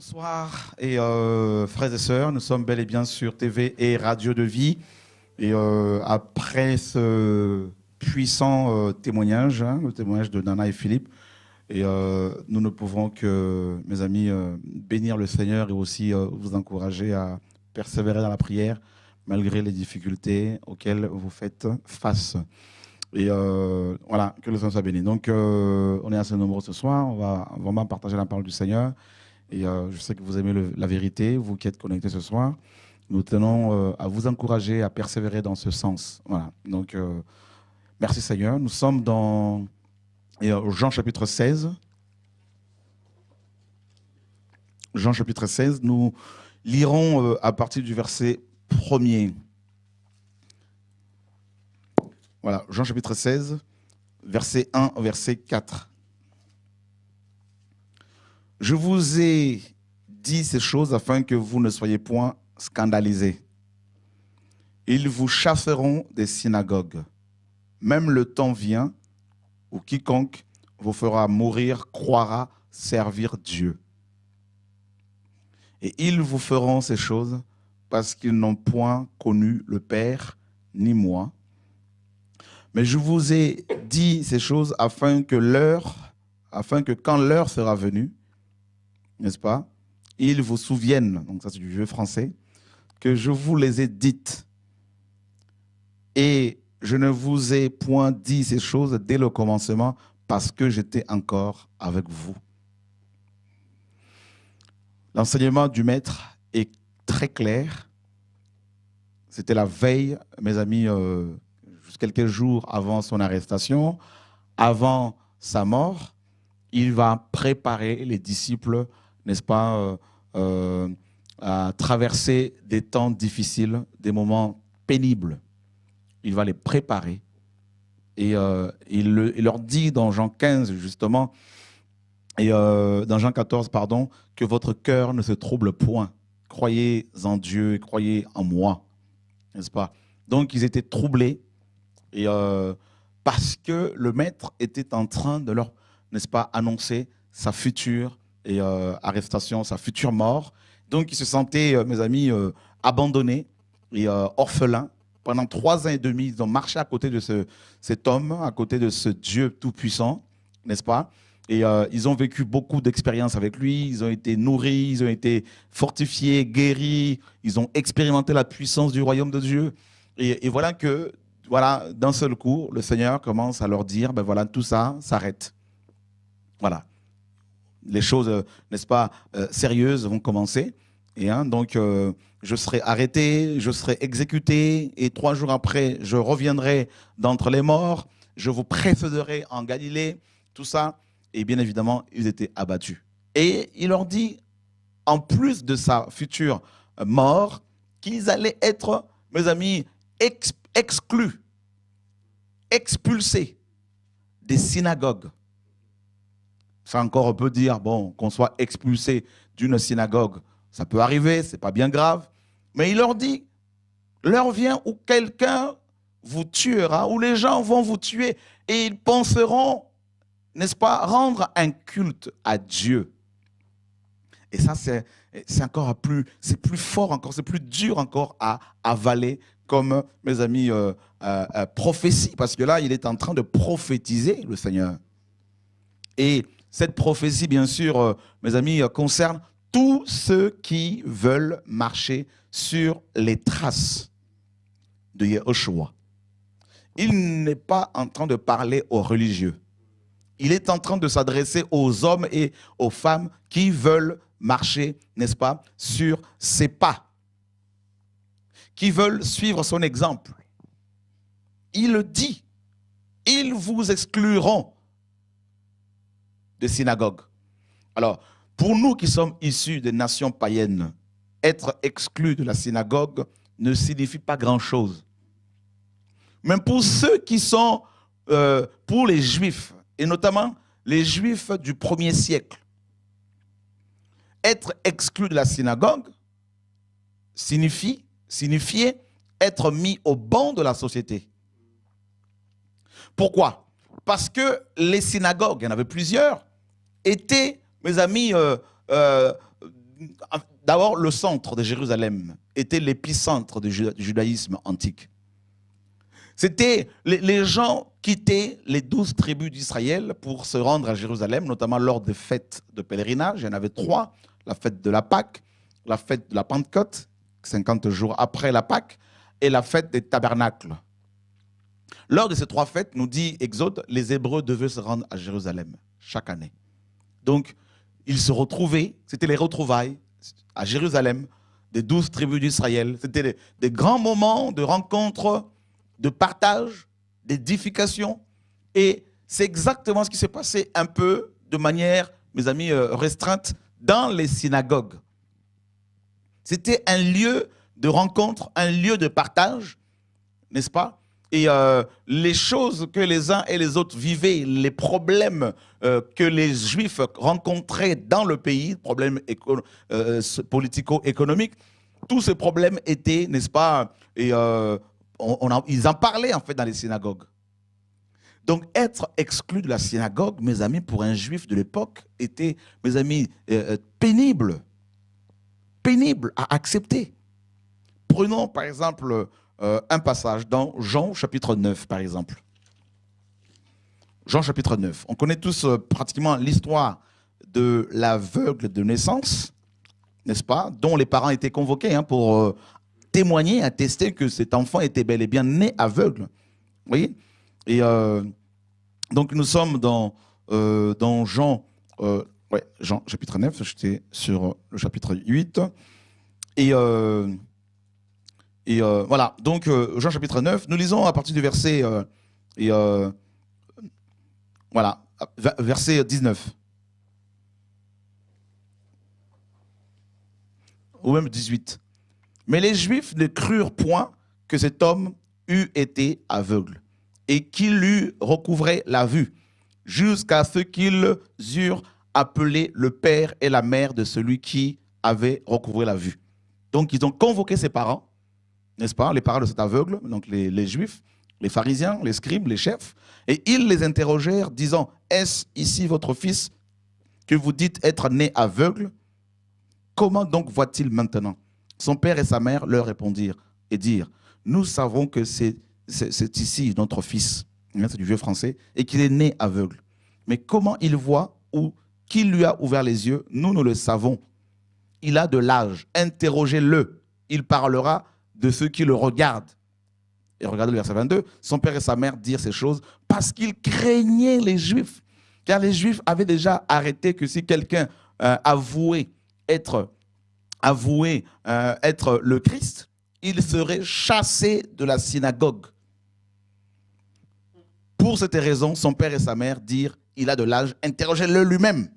Bonsoir et frères et sœurs, nous sommes bel et bien sur TV et Radio de Vie et après ce puissant témoignage, le témoignage de Nana et Philippe, et nous ne pouvons que, mes amis, bénir le Seigneur et aussi vous encourager à persévérer dans la prière malgré les difficultés auxquelles vous faites face. Et voilà, que le Seigneur soit béni. Donc on est assez nombreux ce soir, on va vraiment partager la parole du Seigneur. Et je sais que vous aimez la vérité, vous qui êtes connectés ce soir. Nous tenons à vous encourager à persévérer dans ce sens. Voilà. Donc, merci Seigneur. Nous sommes dans Jean chapitre 16. Jean chapitre 16. Nous lirons à partir du verset 1er. Voilà, Jean chapitre 16, verset 1 au verset 4. Je vous ai dit ces choses afin que vous ne soyez point scandalisés. Ils vous chasseront des synagogues. Même le temps vient où quiconque vous fera mourir croira servir Dieu. Et ils vous feront ces choses parce qu'ils n'ont point connu le Père ni moi. Mais je vous ai dit ces choses afin que quand l'heure sera venue, n'est-ce pas, ils vous souviennent, donc ça c'est du vieux français, que je vous les ai dites. Et je ne vous ai point dit ces choses dès le commencement parce que j'étais encore avec vous. L'enseignement du maître est très clair. C'était la veille, mes amis, juste quelques jours avant son arrestation, avant sa mort. Il va préparer les disciples, n'est-ce pas, à traverser des temps difficiles, des moments pénibles. Il va les préparer. Et il leur dit dans Jean 15, justement, et dans Jean 14, pardon, que votre cœur ne se trouble point. Croyez en Dieu, croyez en moi, n'est-ce pas? Donc, ils étaient troublés et, parce que le maître était en train de leur, n'est-ce pas, annoncer sa future arrestation, sa future mort. Donc, ils se sentaient, mes amis, abandonnés et orphelins. Pendant 3 ans et demi, ils ont marché à côté de cet homme, à côté de ce Dieu tout-puissant, n'est-ce pas? Et ils ont vécu beaucoup d'expériences avec lui, ils ont été nourris, ils ont été fortifiés, guéris, ils ont expérimenté la puissance du royaume de Dieu. Et voilà que, voilà, d'un seul coup, le Seigneur commence à leur dire, ben voilà, tout ça s'arrête. Voilà. Les choses, n'est-ce pas, sérieuses vont commencer. Et donc, je serai arrêté, je serai exécuté, et 3 jours après, je reviendrai d'entre les morts, je vous précéderai en Galilée, tout ça. Et bien évidemment, ils étaient abattus. Et il leur dit, en plus de sa future mort, qu'ils allaient être, mes amis, exclus, expulsés des synagogues. Ça encore, on peut dire, bon, qu'on soit expulsé d'une synagogue, ça peut arriver, c'est pas bien grave. Mais il leur dit, l'heure vient où quelqu'un vous tuera, où les gens vont vous tuer, et ils penseront, n'est-ce pas, rendre un culte à Dieu. Et ça, c'est encore plus, c'est plus fort encore, c'est plus dur encore à avaler comme, mes amis, prophétie. Parce que là, il est en train de prophétiser, le Seigneur. Et cette prophétie, bien sûr, mes amis, concerne tous ceux qui veulent marcher sur les traces de Yahushua. Il n'est pas en train de parler aux religieux. Il est en train de s'adresser aux hommes et aux femmes qui veulent marcher, n'est-ce pas, sur ses pas, qui veulent suivre son exemple. Il le dit, ils vous excluront des synagogues. Alors, pour nous qui sommes issus des nations païennes, être exclus de la synagogue ne signifie pas grand-chose. Même pour ceux qui sont, pour les Juifs, et notamment les Juifs du 1er siècle, être exclu de la synagogue signifiait être mis au banc de la société. Pourquoi? Parce que les synagogues, il y en avait plusieurs, étaient, mes amis, d'abord, le centre de Jérusalem était l'épicentre du judaïsme antique. C'était les gens quittaient les 12 tribus d'Israël pour se rendre à Jérusalem, notamment lors des fêtes de pèlerinage. Il y en avait 3, la fête de la Pâque, la fête de la Pentecôte, 50 jours après la Pâque, et la fête des tabernacles. Lors de ces 3 fêtes, nous dit Exode, les Hébreux devaient se rendre à Jérusalem chaque année. Donc, ils se retrouvaient, c'était les retrouvailles à Jérusalem des 12 tribus d'Israël. C'était des grands moments de rencontre, de partage, d'édification. Et c'est exactement ce qui s'est passé un peu de manière, mes amis, restreinte dans les synagogues. C'était un lieu de rencontre, un lieu de partage, n'est-ce pas? Et les choses que les uns et les autres vivaient, les problèmes que les Juifs rencontraient dans le pays, problèmes politico-économiques, tous ces problèmes étaient, n'est-ce pas, et, ils en parlaient en fait dans les synagogues. Donc être exclu de la synagogue, mes amis, pour un Juif de l'époque, était, mes amis, pénible à accepter. Prenons par exemple un passage dans Jean chapitre 9, par exemple. Jean chapitre 9. On connaît tous pratiquement l'histoire de l'aveugle de naissance, n'est-ce pas, dont les parents étaient convoqués pour témoigner, attester que cet enfant était bel et bien né aveugle. Vous voyez? Et donc nous sommes dans Jean, Jean chapitre 9, j'étais sur le chapitre 8. Et voilà, donc Jean chapitre 9, nous lisons à partir du verset, voilà, verset 19. Ou même 18. Mais les Juifs ne crurent point que cet homme eût été aveugle et qu'il eût recouvré la vue, jusqu'à ce qu'ils eurent appelé le père et la mère de celui qui avait recouvré la vue. Donc ils ont convoqué ses parents, n'est-ce pas, les parents de cet aveugle, donc les Juifs, les pharisiens, les scribes, les chefs, et ils les interrogèrent, disant, « Est-ce ici votre fils que vous dites être né aveugle? Comment donc voit-il maintenant ?» Son père et sa mère leur répondirent et dirent, « Nous savons que c'est ici notre fils, c'est du vieux français, et qu'il est né aveugle. Mais comment il voit ou qui lui a ouvert les yeux, nous le savons. Il a de l'âge, interrogez-le, il parlera de ceux qui le regardent. » Et regardez le verset 22, son père et sa mère dirent ces choses parce qu'ils craignaient les Juifs. Car les Juifs avaient déjà arrêté que si quelqu'un avouait être le Christ, il serait chassé de la synagogue. Pour cette raison, son père et sa mère dirent, il a de l'âge, interrogez-le lui-même.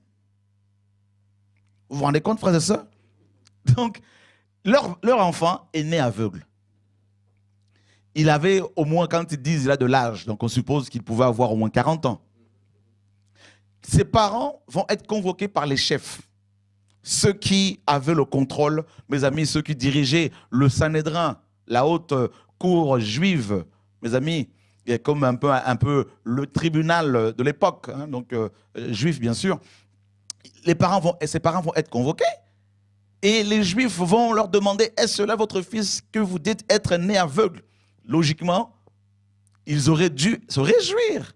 Vous vous rendez compte, frères et sœurs? Donc, leur enfant est né aveugle. Il avait au moins, quand ils disent qu'il a de l'âge, donc on suppose qu'il pouvait avoir au moins 40 ans. Ses parents vont être convoqués par les chefs. Ceux qui avaient le contrôle, mes amis, ceux qui dirigeaient le Sanhédrin, la haute cour juive, mes amis, comme un peu le tribunal de l'époque, donc juif bien sûr. Ses parents vont être convoqués et les Juifs vont leur demander, est-ce là votre fils que vous dites être né aveugle? Logiquement, ils auraient dû se réjouir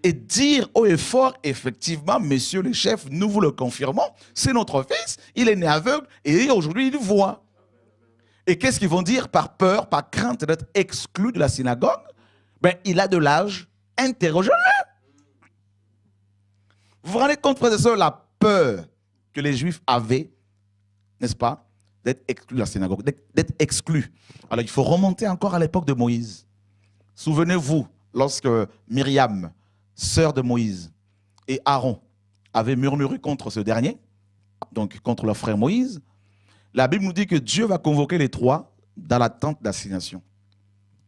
et dire haut et fort, effectivement, messieurs les chefs, nous vous le confirmons, c'est notre fils, il est né aveugle et aujourd'hui il voit. Et qu'est-ce qu'ils vont dire par peur, par crainte d'être exclu de la synagogue? Ben, il a de l'âge, interrogez-le. Vous vous rendez compte, frères et sœurs, la peur que les Juifs avaient, n'est-ce pas, d'être exclus de la synagogue, d'être exclus. Alors il faut remonter encore à l'époque de Moïse. Souvenez-vous, lorsque Myriam, sœur de Moïse, et Aaron avaient murmuré contre ce dernier, donc contre leur frère Moïse, la Bible nous dit que Dieu va convoquer les 3 dans la tente d'assignation.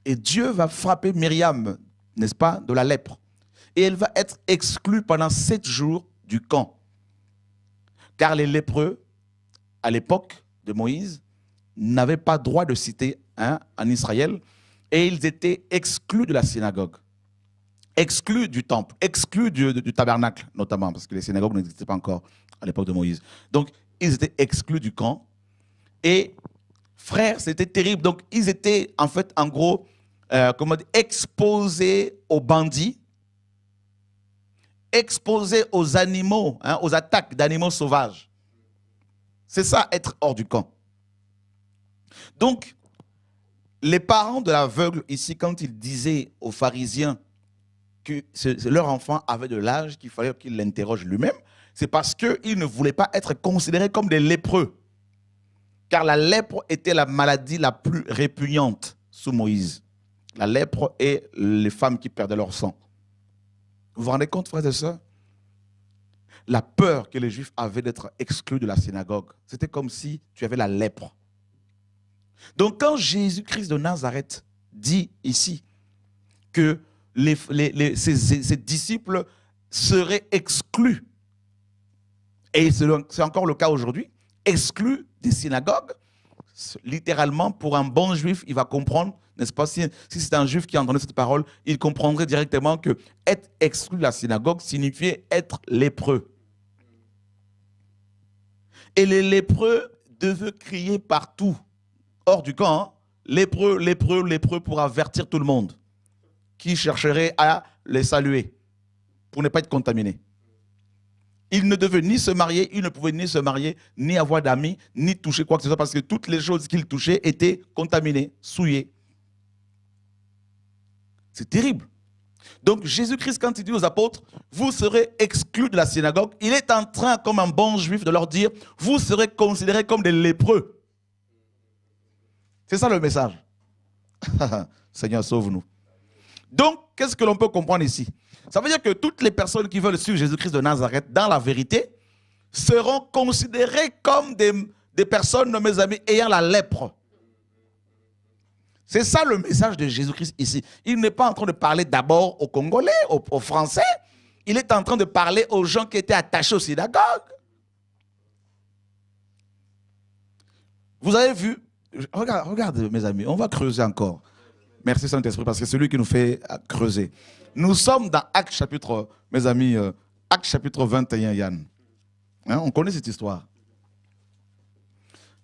Et Dieu va frapper Myriam, n'est-ce pas, de la lèpre. Et elle va être exclue pendant 7 jours du camp. Car les lépreux, à l'époque de Moïse, n'avaient pas droit de citer en Israël, et ils étaient exclus de la synagogue, exclus du temple, exclus du tabernacle notamment, parce que les synagogues n'existaient pas encore à l'époque de Moïse. Donc, ils étaient exclus du camp. Et frère, c'était terrible. Donc, ils étaient en fait, en gros, exposés aux bandits, exposés aux animaux, aux attaques d'animaux sauvages. C'est ça, être hors du camp. Donc, les parents de l'aveugle, ici, quand ils disaient aux pharisiens que leur enfant avait de l'âge, qu'il fallait qu'il l'interroge lui-même, c'est parce qu'ils ne voulaient pas être considérés comme des lépreux. Car la lèpre était la maladie la plus répugnante sous Moïse. La lèpre et les femmes qui perdaient leur sang. Vous vous rendez compte, frères et sœurs? La peur que les Juifs avaient d'être exclus de la synagogue, c'était comme si tu avais la lèpre. Donc quand Jésus-Christ de Nazareth dit ici que ses disciples seraient exclus, et c'est encore le cas aujourd'hui, exclus des synagogues, littéralement, pour un bon juif, il va comprendre, n'est-ce pas, si c'est un juif qui entendait cette parole, il comprendrait directement que être exclu de la synagogue signifiait être lépreux. Et les lépreux devaient crier partout, hors du camp, hein, lépreux, lépreux, lépreux, pour avertir tout le monde qui chercherait à les saluer, pour ne pas être contaminé. Il ne devait ni se marier, il ne pouvait ni se marier, ni avoir d'amis, ni toucher quoi que ce soit, parce que toutes les choses qu'il touchait étaient contaminées, souillées. C'est terrible. Donc Jésus-Christ, quand il dit aux apôtres, vous serez exclus de la synagogue, il est en train, comme un bon juif, de leur dire, vous serez considérés comme des lépreux. C'est ça le message. Seigneur, sauve-nous. Donc, qu'est-ce que l'on peut comprendre ici? Ça veut dire que toutes les personnes qui veulent suivre Jésus-Christ de Nazareth, dans la vérité, seront considérées comme des personnes, mes amis, ayant la lèpre. C'est ça le message de Jésus-Christ ici. Il n'est pas en train de parler d'abord aux Congolais, aux Français. Il est en train de parler aux gens qui étaient attachés aux synagogues. Vous avez vu? Regarde, mes amis, on va creuser encore. Merci Saint-Esprit, parce que c'est lui qui nous fait creuser. Nous sommes dans Actes chapitre, mes amis, Actes chapitre 21, Yann. Hein, on connaît cette histoire.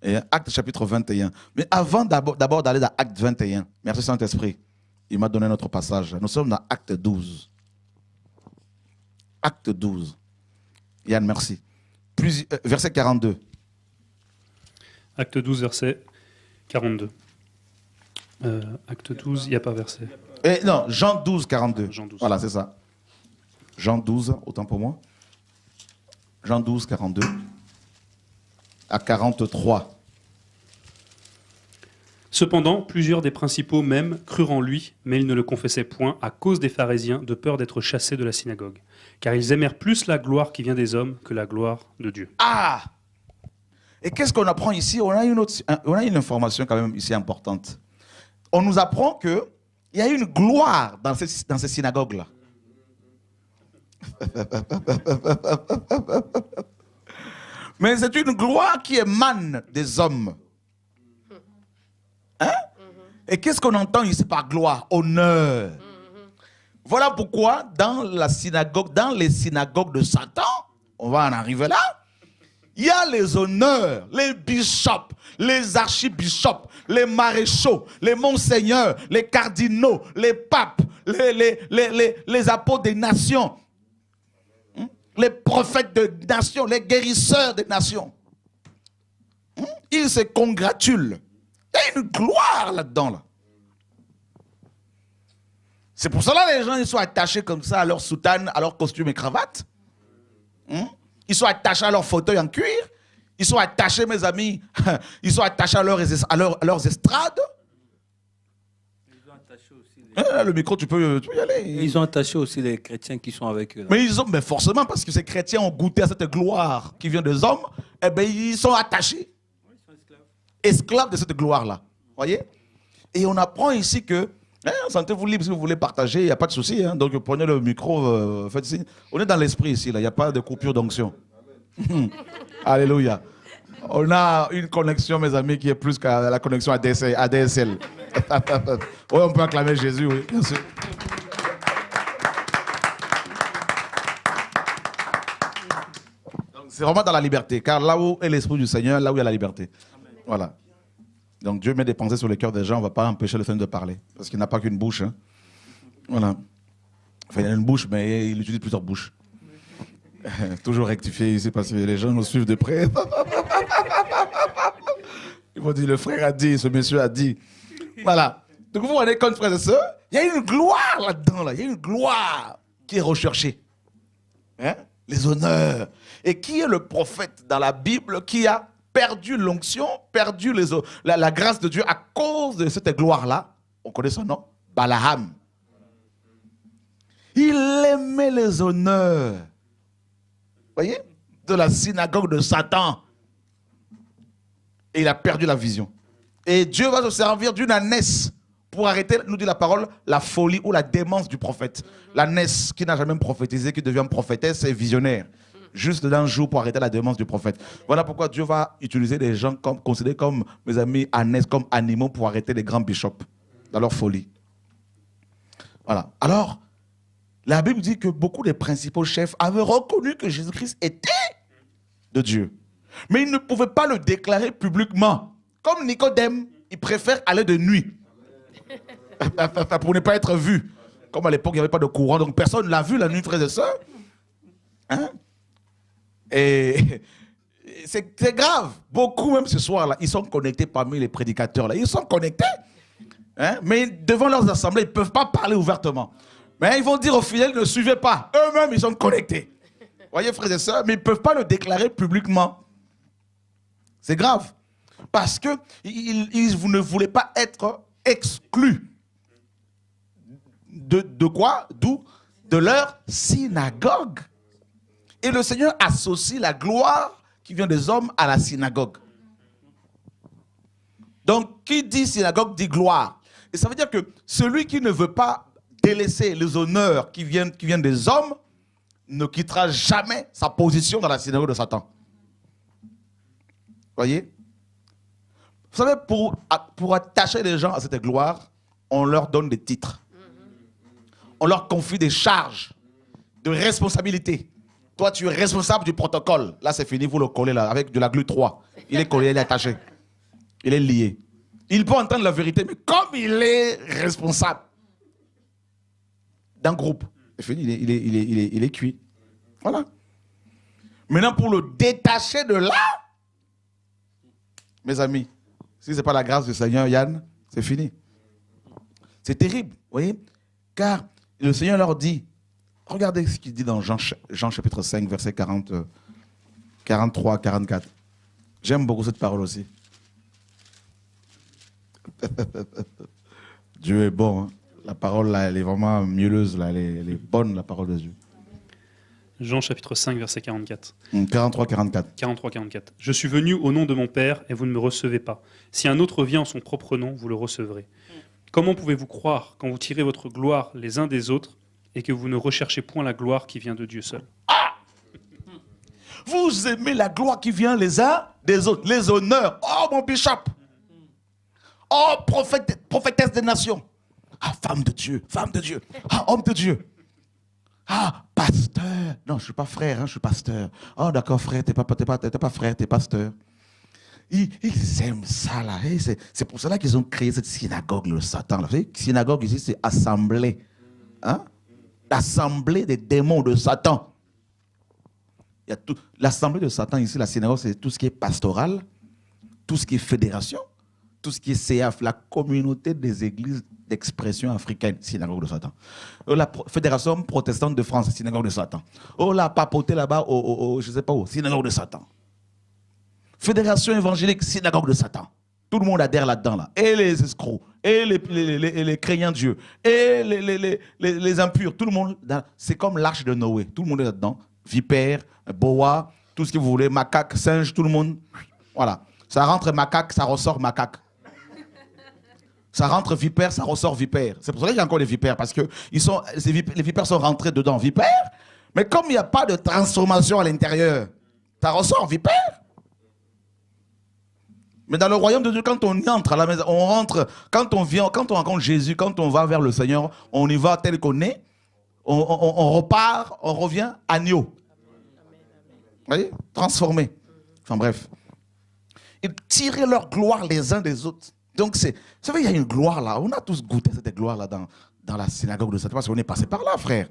Et Actes chapitre 21. Mais avant d'abord d'aller dans Acte 21, merci Saint-Esprit, il m'a donné notre passage. Nous sommes dans Acte 12. Acte 12. Yann, merci. Verset 42. Acte 12, verset 42. Acte 12, il n'y a pas verset. Non, Jean 12, 42. Jean 12. Voilà, c'est ça. Jean 12, autant pour moi. Jean 12, 42 à 43. Cependant, plusieurs des principaux même crurent en lui, mais ils ne le confessaient point à cause des pharisiens, de peur d'être chassés de la synagogue. Car ils aimèrent plus la gloire qui vient des hommes que la gloire de Dieu. Ah! Et qu'est-ce qu'on apprend ici? On a une information quand même ici importante. On nous apprend qu'il y a une gloire dans ces synagogues-là. Mais c'est une gloire qui émane des hommes. Hein? Et qu'est-ce qu'on entend ici par gloire? Honneur. Voilà pourquoi dans les synagogues de Satan, on va en arriver là, il y a les honneurs, les bishops, les archibishops, les maréchaux, les monseigneurs, les cardinaux, les papes, les apôtres des nations, les prophètes des nations, les guérisseurs des nations. Ils se congratulent. Il y a une gloire là-dedans. Là. C'est pour cela que les gens ils sont attachés comme ça à leur soutane, à leur costume et cravate. Ils sont attachés à leur fauteuil en cuir. Ils sont attachés, mes amis, ils sont attachés à leurs estrades. Ils ont attaché aussi le micro, tu peux y aller. Ils ont attaché aussi les chrétiens qui sont avec eux. Là. Mais forcément, parce que ces chrétiens ont goûté à cette gloire qui vient des hommes, eh bien, ils sont attachés. Oui, ils sont esclaves. Esclaves de cette gloire-là. Voyez? Et on apprend ici que, sentez-vous libre si vous voulez partager, il n'y a pas de souci. Hein, donc prenez le micro, faites signe. On est dans l'esprit ici, il n'y a pas de coupure d'onction. Alléluia. On a une connexion, mes amis, qui est plus que la connexion ADSL. Oui, on peut acclamer Jésus, oui, bien sûr. Donc C'est vraiment dans la liberté. Car là où est l'Esprit du Seigneur, là où il y a la liberté. Voilà. Donc Dieu met des pensées sur le cœur des gens, on ne va pas empêcher le Seigneur de parler. Parce qu'il n'a pas qu'une bouche. Hein. Voilà. Enfin, il a une bouche, mais il utilise plusieurs bouches. Toujours rectifié ici parce que les gens nous suivent de près. Ils vont dire, le frère a dit, ce monsieur a dit. Voilà. Donc vous voyez, comme frères et sœurs, il y a une gloire là-dedans. Là. Il y a une gloire qui est recherchée. Hein? Les honneurs. Et qui est le prophète dans la Bible qui a perdu l'onction, perdu la grâce de Dieu à cause de cette gloire-là? On connaît son nom? Balaam. Il aimait les honneurs. Voyez? De la synagogue de Satan. Et il a perdu la vision. Et Dieu va se servir d'une ânesse pour arrêter, nous dit la parole, la folie ou la démence du prophète. L'ânesse qui n'a jamais prophétisé, qui devient prophétesse et visionnaire. Juste d'un jour pour arrêter la démence du prophète. Voilà pourquoi Dieu va utiliser des gens considérés comme, mes amis, ânesses, comme animaux pour arrêter les grands bishops dans leur folie. Voilà. Alors, la Bible dit que beaucoup des principaux chefs avaient reconnu que Jésus-Christ était de Dieu. Mais ils ne pouvaient pas le déclarer publiquement. Comme Nicodème, il préfère aller de nuit. Pour ne pas être vu. Comme à l'époque, il n'y avait pas de courant, donc personne ne l'a vu la nuit, frères et sœurs. Hein? Et c'est grave. Beaucoup, même ce soir-là, ils sont connectés parmi les prédicateurs. Là. Ils sont connectés. Hein? Mais devant leurs assemblées, ils ne peuvent pas parler ouvertement. Mais ils vont dire aux fidèles, ne suivez pas. Eux-mêmes, ils sont connectés. Voyez, frères et sœurs, mais ils ne peuvent pas le déclarer publiquement. C'est grave. Parce que vous ne voulez pas être exclus. De quoi? D'où? De leur synagogue. Et le Seigneur associe la gloire qui vient des hommes à la synagogue. Donc, qui dit synagogue dit gloire. Et ça veut dire que celui qui ne veut pas délaisser les honneurs qui viennent des hommes ne quittera jamais sa position dans la synagogue de Satan. Voyez? Vous savez, pour attacher les gens à cette gloire, on leur donne des titres. On leur confie des charges de responsabilité. Toi, tu es responsable du protocole. Là, c'est fini, vous le collez là, avec de la glu 3. Il est collé, il est attaché. Il est lié. Il peut entendre la vérité, mais comme il est responsable d'un groupe, c'est fini, il est cuit. Voilà. Maintenant, pour le détacher de là, mes amis, si ce n'est pas la grâce du Seigneur, Yann, c'est fini. C'est terrible, vous voyez? Car le Seigneur leur dit, regardez ce qu'il dit dans Jean chapitre 5, verset 43, 44. J'aime beaucoup cette parole aussi. Dieu est bon. Hein? La parole, là, elle est vraiment mielleuse. Là. Elle est bonne, la parole de Dieu. Jean chapitre 5, verset 44. 43, 44. 43, 44. Je suis venu au nom de mon Père et vous ne me recevez pas. Si un autre vient en son propre nom, vous le recevrez. Comment pouvez-vous croire quand vous tirez votre gloire les uns des autres et que vous ne recherchez point la gloire qui vient de Dieu seul? Vous aimez la gloire qui vient les uns des autres, les honneurs. Oh, mon bishop. Oh, prophétesse des nations. Ah, femme de Dieu, femme de Dieu. Ah, homme de Dieu. Ah, pasteur. Non, je ne suis pas frère, hein, je suis pasteur. Oh, d'accord, frère, tu n'es pas frère, tu es pasteur. Ils aiment ça, là. C'est pour cela qu'ils ont créé cette synagogue, le Satan. Là. Vous savez, synagogue ici, c'est assemblée. Hein? L'assemblée des démons de Satan. L'assemblée de Satan ici, la synagogue, c'est tout ce qui est pastoral, tout ce qui est fédération, tout ce qui est CAF, la communauté des églises d'expression africaine, synagogue de Satan. La fédération protestante de France, synagogue de Satan. Oh, la papauté là-bas, je ne sais pas où, synagogue de Satan. Fédération évangélique, synagogue de Satan. Tout le monde adhère là-dedans, là. Et les escrocs, et les craignants de Dieu, et les impurs, tout le monde. C'est comme l'arche de Noé, tout le monde est là-dedans. Vipère, boa, tout ce que vous voulez, macaque, singe, tout le monde. Voilà. Ça rentre macaque, ça ressort macaque. Ça rentre vipère, ça ressort vipère. C'est pour ça qu'il y a encore des vipères, parce que les vipères sont rentrées dedans. Vipère, mais comme il n'y a pas de transformation à l'intérieur, ça ressort vipère. Mais dans le royaume de Dieu, quand on y entre à la maison, on rentre, quand on rencontre Jésus, quand on va vers le Seigneur, on y va tel qu'on est, on repart, on revient agneau. voyez, transformés. Enfin bref. Ils tiraient leur gloire les uns des autres. Donc, vous savez, il y a une gloire là. On a tous goûté cette gloire-là dans la synagogue de Satan parce qu'on est passé par là, frère.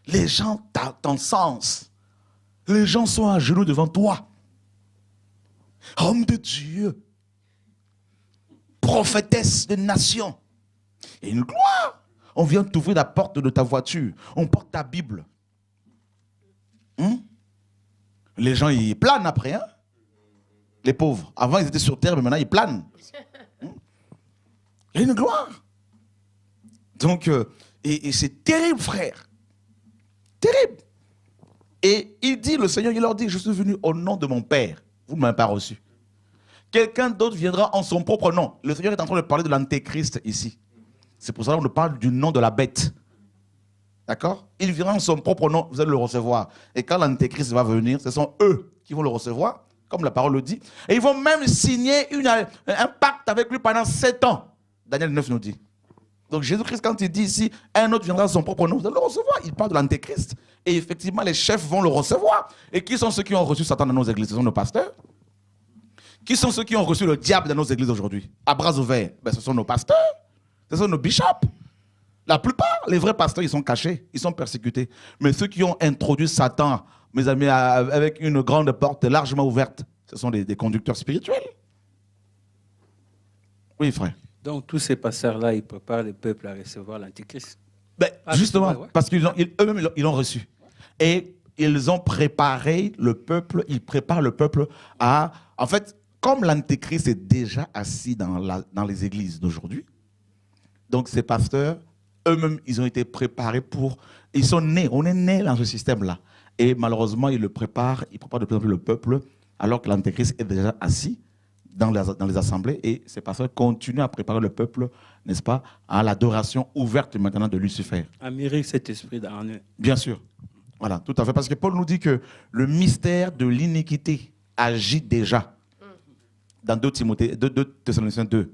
Les gens t'encensent. Les gens sont à genoux devant toi. Homme de Dieu. Prophétesse de nation. Et une gloire. On vient t'ouvrir la porte de ta voiture. On porte ta Bible. Les gens, ils planent après. Hein? Les pauvres. Avant, ils étaient sur terre, mais maintenant, ils planent. Il y a une gloire. Donc, et c'est terrible, frère. Terrible. Et il dit, le Seigneur, il leur dit, je suis venu au nom de mon Père. Vous ne m'avez pas reçu. Quelqu'un d'autre viendra en son propre nom. Le Seigneur est en train de parler de l'antéchrist ici. C'est pour ça qu'on parle du nom de la bête. D'accord? Il viendra en son propre nom, vous allez le recevoir. Et quand l'antéchrist va venir, ce sont eux qui vont le recevoir, comme la parole le dit. Et ils vont même signer un pacte avec lui pendant 7 ans. Daniel 9 nous dit. Donc Jésus-Christ, quand il dit ici, un autre viendra en son propre nom, vous allez le recevoir. Il parle de l'antéchrist. Et effectivement, les chefs vont le recevoir. Et qui sont ceux qui ont reçu Satan dans nos églises? Ce sont nos pasteurs. Qui sont ceux qui ont reçu le diable dans nos églises aujourd'hui? À bras ouverts, ben, ce sont nos pasteurs. Ce sont nos bishops. La plupart, les vrais pasteurs, ils sont cachés, ils sont persécutés. Mais ceux qui ont introduit Satan, mes amis, avec une grande porte largement ouverte, ce sont des conducteurs spirituels. Oui, frère. Donc, tous ces pasteurs-là, ils préparent le peuple à recevoir l'Antichrist. Ben, justement, parce qu'eux-mêmes, ils l'ont reçu. Et ils ont préparé le peuple, ils préparent le peuple à... En fait, comme l'Antéchrist est déjà assis dans les églises d'aujourd'hui, donc ces pasteurs, eux-mêmes, ils ont été préparés pour... Ils sont nés, on est nés dans ce système-là. Et malheureusement, ils préparent de plus en plus le peuple, alors que l'Antéchrist est déjà assis dans les assemblées. Et ces pasteurs continuent à préparer le peuple, n'est-ce pas, à l'adoration ouverte maintenant de Lucifer. À mûrir cet esprit en eux. Bien sûr. Voilà, tout à fait. Parce que Paul nous dit que le mystère de l'iniquité agit déjà dans 2 Thessaloniciens 2.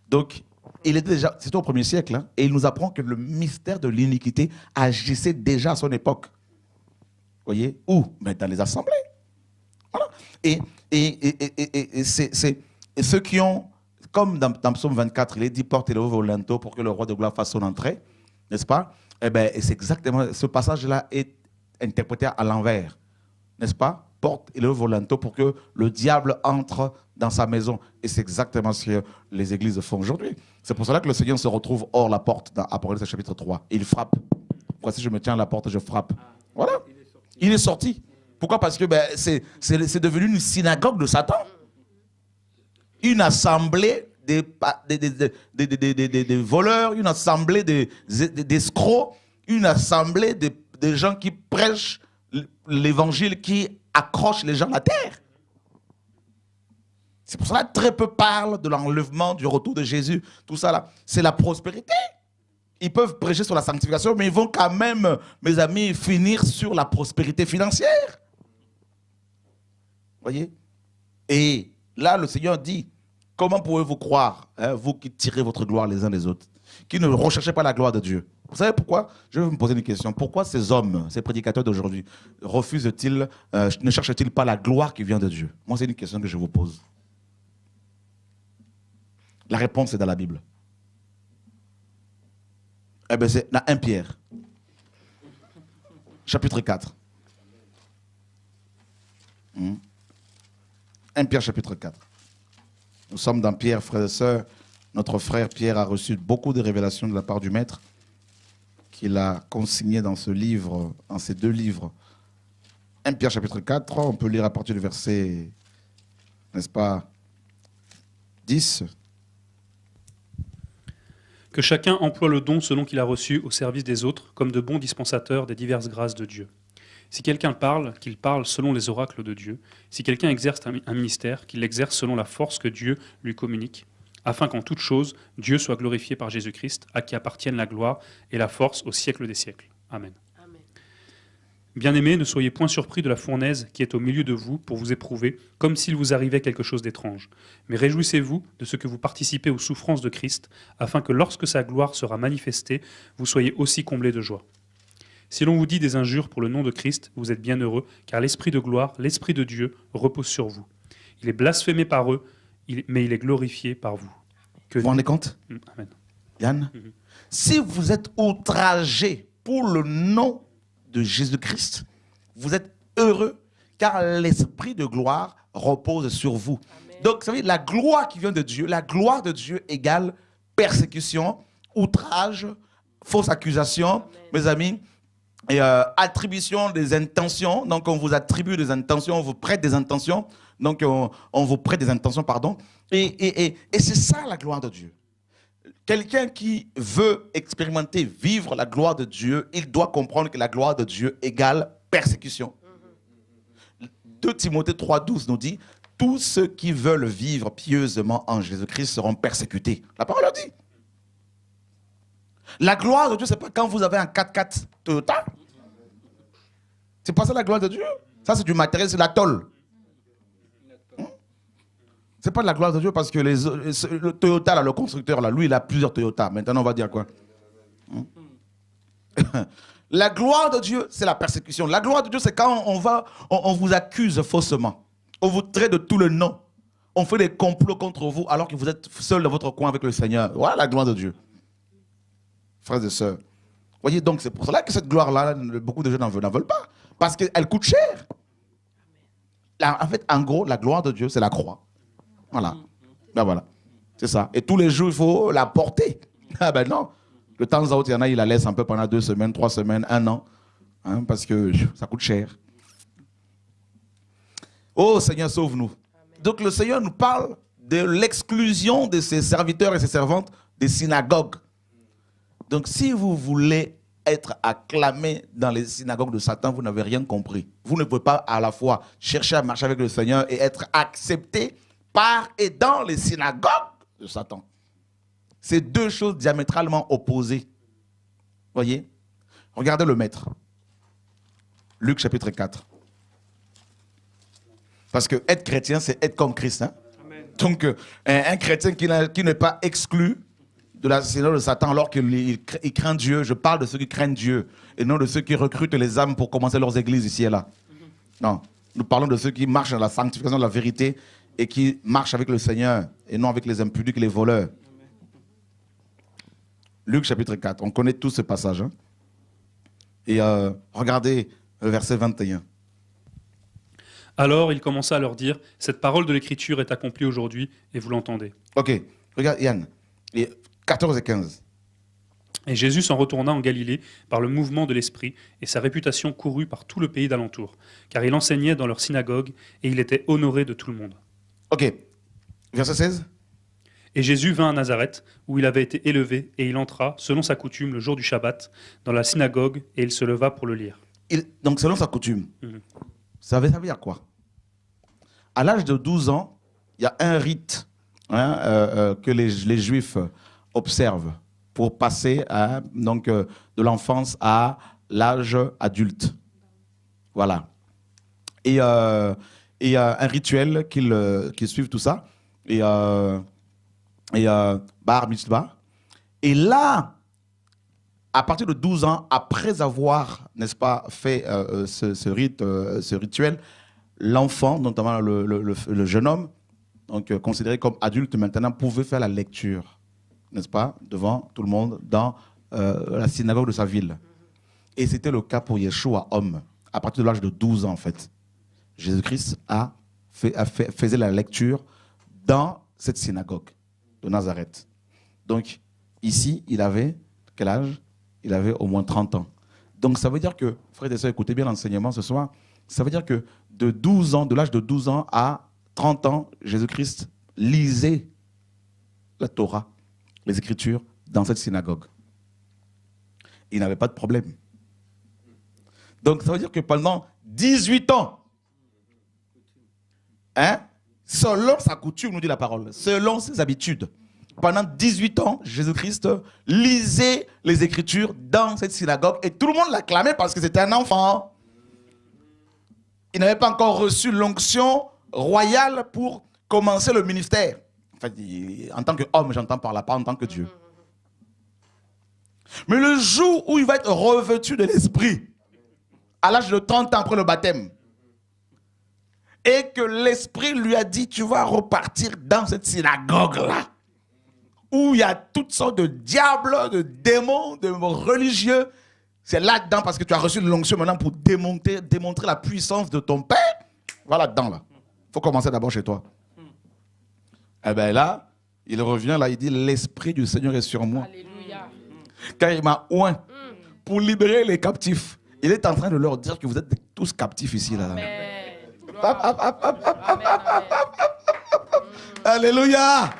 Donc, il était déjà, c'était au 1er siècle, hein, et il nous apprend que le mystère de l'iniquité agissait déjà à son époque. Vous voyez? Où? Mais dans les assemblées. Voilà. Et ceux qui ont, comme dans Psaume 24, il est dit, portez-le au linteau pour que le roi de gloire fasse son entrée, n'est-ce pas? Eh bien, c'est exactement, ce passage-là est interprété à l'envers, n'est-ce pas? Porte et le volanto pour que le diable entre dans sa maison. Et c'est exactement ce que les églises font aujourd'hui. C'est pour cela que le Seigneur se retrouve hors la porte dans Apocalypse chapitre 3. Et il frappe. Voici, je me tiens à la porte, je frappe. Voilà. Il est sorti. Pourquoi? Parce que c'est devenu une synagogue de Satan. Une assemblée des voleurs, une assemblée d'escrocs, une assemblée de gens qui prêchent l'évangile, qui accroche les gens à la terre. C'est pour cela que très peu parlent de l'enlèvement, du retour de Jésus, tout ça là. C'est la prospérité. Ils peuvent prêcher sur la sanctification, mais ils vont quand même, mes amis, finir sur la prospérité financière. Voyez? Et là, le Seigneur dit, comment pouvez-vous croire, hein, vous qui tirez votre gloire les uns des autres, qui ne recherchez pas la gloire de Dieu? Vous savez pourquoi? Je vais vous poser une question. Pourquoi ces hommes, ces prédicateurs d'aujourd'hui, refusent-ils, ne cherchent-ils pas la gloire qui vient de Dieu? Moi, c'est une question que je vous pose. La réponse est dans la Bible. Eh bien, c'est dans 1 Pierre, chapitre 4. 1 Pierre, chapitre 4. Nous sommes dans Pierre, frères et sœurs. Notre frère Pierre a reçu beaucoup de révélations de la part du Maître, qu'il a consigné dans ce livre, dans ces 2 livres. 1 Pierre chapitre 4, on peut lire à partir du verset, n'est-ce pas, 10. Que chacun emploie le don selon qu'il a reçu au service des autres, comme de bons dispensateurs des diverses grâces de Dieu. Si quelqu'un parle, qu'il parle selon les oracles de Dieu. Si quelqu'un exerce un ministère, qu'il l'exerce selon la force que Dieu lui communique, afin qu'en toute chose, Dieu soit glorifié par Jésus-Christ, à qui appartiennent la gloire et la force au siècle des siècles. Amen. Amen. Bien-aimés, ne soyez point surpris de la fournaise qui est au milieu de vous pour vous éprouver, comme s'il vous arrivait quelque chose d'étrange. Mais réjouissez-vous de ce que vous participez aux souffrances de Christ, afin que lorsque sa gloire sera manifestée, vous soyez aussi comblés de joie. Si l'on vous dit des injures pour le nom de Christ, vous êtes bien heureux, car l'Esprit de gloire, l'Esprit de Dieu, repose sur vous. Il est blasphémé par eux, mais il est glorifié par vous. Vous vous rendez compte, Amen. Yann? Si vous êtes outragé pour le nom de Jésus-Christ, vous êtes heureux, car l'Esprit de gloire repose sur vous. Amen. Donc, vous savez, la gloire qui vient de Dieu, la gloire de Dieu égale persécution, outrage, fausse accusation, amen, mes amis, et attribution des intentions. Donc, on vous attribue des intentions, on vous prête des intentions. Donc, on vous prête des intentions, pardon. Et c'est ça la gloire de Dieu. Quelqu'un qui veut expérimenter, vivre la gloire de Dieu, il doit comprendre que la gloire de Dieu égale persécution. 2 Timothée 3,12 nous dit, tous ceux qui veulent vivre pieusement en Jésus-Christ seront persécutés. La parole le dit. La gloire de Dieu, ce n'est pas quand vous avez un 4x4 Toyota. C'est pas ça la gloire de Dieu. Ça, c'est du matériel, c'est la tôle. C'est pas de la gloire de Dieu parce que le Toyota, là, le constructeur, là, lui, il a plusieurs Toyota. Maintenant, on va dire quoi? La gloire de Dieu, c'est la persécution. La gloire de Dieu, c'est quand on vous accuse faussement. On vous traite de tout le nom. On fait des complots contre vous alors que vous êtes seul dans votre coin avec le Seigneur. Voilà la gloire de Dieu. Frères et sœurs. Voyez, donc c'est pour cela que cette gloire-là, beaucoup de gens n'en veulent pas. Parce qu'elle coûte cher. Là, en fait, en gros, la gloire de Dieu, c'est la croix. Voilà. Ben voilà. C'est ça. Et tous les jours, il faut la porter. Ah ben non. De temps en temps, il y en a, il la laisse un peu pendant 2 semaines, 3 semaines, 1 an. Hein, parce que ça coûte cher. Oh Seigneur, sauve-nous. Donc le Seigneur nous parle de l'exclusion de ses serviteurs et ses servantes des synagogues. Donc si vous voulez être acclamé dans les synagogues de Satan, vous n'avez rien compris. Vous ne pouvez pas à la fois chercher à marcher avec le Seigneur et être accepté par et dans les synagogues de Satan. C'est 2 choses diamétralement opposées. Voyez? Regardez le maître. Luc chapitre 4. Parce que être chrétien, c'est être comme Christ. Hein? Donc, un chrétien qui n'est pas exclu de la synagogue de Satan alors qu'il craint Dieu, je parle de ceux qui craignent Dieu et non de ceux qui recrutent les âmes pour commencer leurs églises ici et là. Non, nous parlons de ceux qui marchent dans la sanctification de la vérité et qui marchent avec le Seigneur et non avec les impudiques et les voleurs. Luc chapitre 4, on connaît tous ce passage. Hein? Et regardez le verset 21. Alors il commença à leur dire, cette parole de l'Écriture est accomplie aujourd'hui et vous l'entendez. Ok, regarde Yann, 14 et 15. Et Jésus s'en retourna en Galilée par le mouvement de l'Esprit, et sa réputation courut par tout le pays d'alentour, car il enseignait dans leur synagogue, et il était honoré de tout le monde. Ok, verset 16. Et Jésus vint à Nazareth, où il avait été élevé, et il entra, selon sa coutume, le jour du Shabbat, dans la synagogue, et il se leva pour le lire. Donc selon sa coutume, ça veut dire quoi? À l'âge de 12 ans, il y a un rite que les Juifs observent pour passer donc, de l'enfance à l'âge adulte. Voilà. Et il y a un rituel qu'ils suivent tout ça. Et bar mitzvah. Et là, à partir de 12 ans, après avoir, n'est-ce pas, fait ce rituel, l'enfant, notamment le jeune homme, donc considéré comme adulte maintenant, pouvait faire la lecture, n'est-ce pas, devant tout le monde dans la synagogue de sa ville. Et c'était le cas pour Yeshua, homme, à partir de l'âge de 12 ans en fait. Jésus-Christ faisait la lecture dans cette synagogue de Nazareth. Donc ici, il avait quel âge? Il avait au moins 30 ans. Donc ça veut dire que, frères et sœurs, écoutez bien l'enseignement ce soir, ça veut dire que de l'âge de 12 ans à 30 ans, Jésus-Christ lisait la Torah, les Écritures, dans cette synagogue. Il n'avait pas de problème. Donc ça veut dire que pendant 18 ans, selon sa coutume, nous dit la parole, selon ses habitudes, pendant 18 ans, Jésus-Christ lisait les Écritures dans cette synagogue et tout le monde l'acclamait parce que c'était un enfant. Il n'avait pas encore reçu l'onction royale pour commencer le ministère. En fait, en tant qu'homme, j'entends par là, pas en tant que Dieu. Mais le jour où il va être revêtu de l'esprit, à l'âge de 30 ans après le baptême, et que l'esprit lui a dit, tu vas repartir dans cette synagogue-là, où il y a toutes sortes de diables, de démons, de religieux. C'est là-dedans parce que tu as reçu l'onction maintenant pour démontrer la puissance de ton Père. Va là-dedans, là. Il faut commencer d'abord chez toi. Eh bien là, il revient, là, il dit, l'esprit du Seigneur est sur moi. Alléluia. Car il m'a oint pour libérer les captifs. Il est en train de leur dire que vous êtes tous captifs ici, là. Amen. Gloire. Amen, amen. Alléluia. Amen.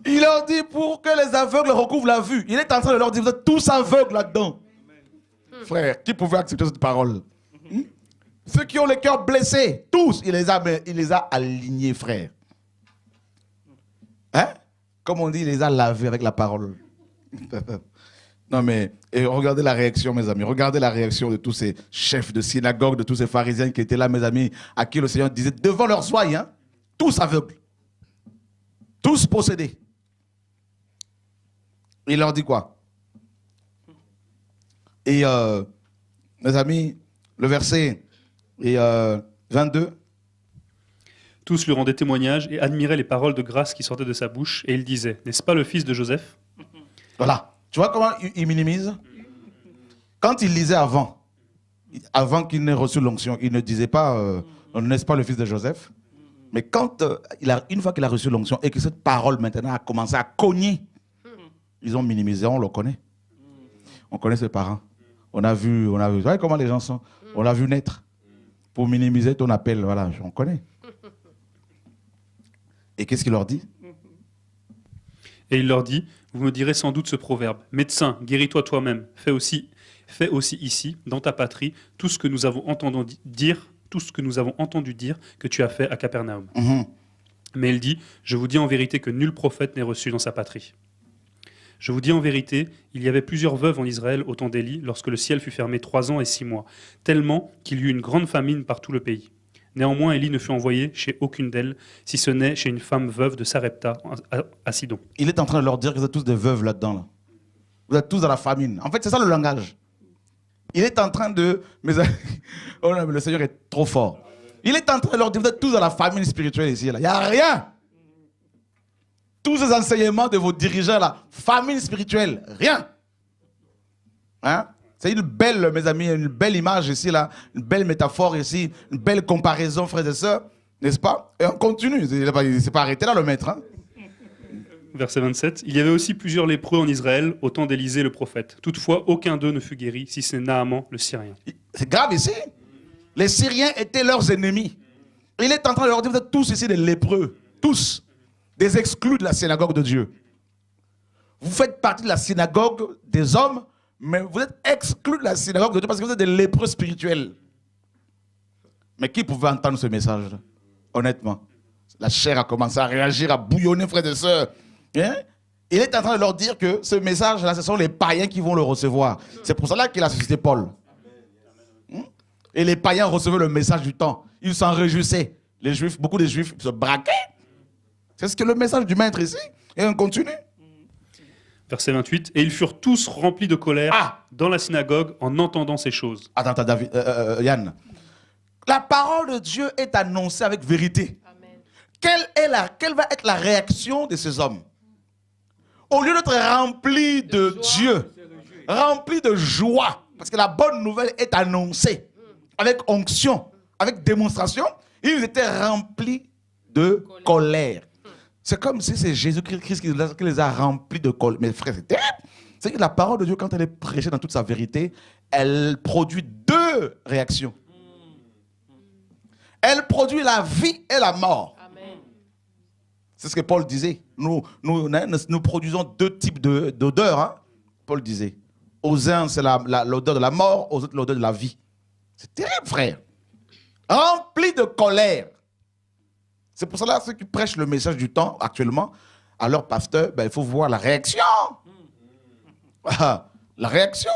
Il leur dit pour que les aveugles recouvrent la vue. Il est en train de leur dire, vous êtes tous aveugles là-dedans. Frère, qui pouvait accepter cette parole? Ceux qui ont le cœur blessé, tous, il les a alignés, frère. Hein? Comme on dit, il les a lavés avec la parole. Non mais, et regardez la réaction, mes amis. Regardez la réaction de tous ces chefs de synagogue, de tous ces pharisiens qui étaient là, mes amis, à qui le Seigneur disait, devant leurs oeils, hein, tous aveugles, tous possédés. Il leur dit quoi? Et, mes amis, le verset 22. Tous lui rendaient témoignage et admiraient les paroles de grâce qui sortaient de sa bouche. Et il disait, n'est-ce pas le fils de Joseph? Voilà. Tu vois comment il minimise? Quand il lisait avant qu'il n'ait reçu l'onction, il ne disait pas, n'est-ce pas le fils de Joseph? Mais quand, une fois qu'il a reçu l'onction et que cette parole maintenant a commencé à cogner, ils ont minimisé, on le connaît. On connaît ses parents. On a vu. Vous voyez comment les gens sont? On l'a vu naître. Pour minimiser ton appel, voilà, on connaît. Et qu'est-ce qu'il leur dit? Et il leur dit, vous me direz sans doute ce proverbe, médecin, guéris-toi toi-même, fais aussi ici, dans ta patrie, tout ce que nous avons entendu dire que tu as fait à Capernaum. Mais il dit, je vous dis en vérité que nul prophète n'est reçu dans sa patrie. Je vous dis en vérité, il y avait plusieurs veuves en Israël au temps d'Élie, lorsque le ciel fut fermé 3 ans et 6 mois, tellement qu'il y eut une grande famine par tout le pays. Néanmoins, Élie ne fut envoyé chez aucune d'elles, si ce n'est chez une femme veuve de Sarepta, à Sidon. Il est en train de leur dire que vous êtes tous des veuves là-dedans. Là. Vous êtes tous dans la famine. En fait, c'est ça le langage. Il est en train de... Oh non, mais le Seigneur est trop fort. Il est en train de leur dire, vous êtes tous dans la famine spirituelle ici. Là. Il n'y a rien. Tous ces enseignements de vos dirigeants, là, famine spirituelle, rien. Hein? C'est une belle, mes amis, une belle image ici, là, une belle métaphore ici, une belle comparaison, frères et sœurs, n'est-ce pas? Et on continue, il ne s'est pas arrêté là, le maître. Hein? Verset 27, il y avait aussi plusieurs lépreux en Israël au temps d'Élisée le prophète. Toutefois, aucun d'eux ne fut guéri, si ce n'est Naaman, le Syrien. C'est grave ici. Les Syriens étaient leurs ennemis. Il est en train de leur dire, vous êtes tous ici des lépreux, tous, des exclus de la synagogue de Dieu. Vous faites partie de la synagogue des hommes, mais vous êtes exclus de la synagogue de Dieu parce que vous êtes des lépreux spirituels. Mais qui pouvait entendre ce message? Honnêtement. La chair a commencé à réagir, à bouillonner, frères et sœurs. Hein? Il est en train de leur dire que ce message-là, ce sont les païens qui vont le recevoir. C'est pour cela qu'il a suscité Paul. Et les païens recevaient le message du temps. Ils s'en réjouissaient. Les Juifs, beaucoup de Juifs se braquaient. C'est ce que le message du maître ici. Et on continue. Verset 28, et ils furent tous remplis de colère dans la synagogue en entendant ces choses. Attends, David, Yann. La parole de Dieu est annoncée avec vérité. Amen. Quelle va être la réaction de ces hommes? Au lieu d'être remplis de Dieu, remplis de joie, parce que la bonne nouvelle est annoncée avec onction, avec démonstration, ils étaient remplis de colère. C'est comme si c'est Jésus-Christ qui les a remplis de colère. Mais frère, c'est terrible. C'est que la parole de Dieu, quand elle est prêchée dans toute sa vérité, elle produit 2 réactions. Elle produit la vie et la mort. Amen. C'est ce que Paul disait. Nous produisons 2 types d'odeurs. Hein? Paul disait. Aux uns, c'est l'odeur de la mort, aux autres, l'odeur de la vie. C'est terrible, frère. Rempli de colère. C'est pour cela que ceux qui prêchent le message du temps actuellement, à leur pasteur, il faut voir la réaction. La réaction.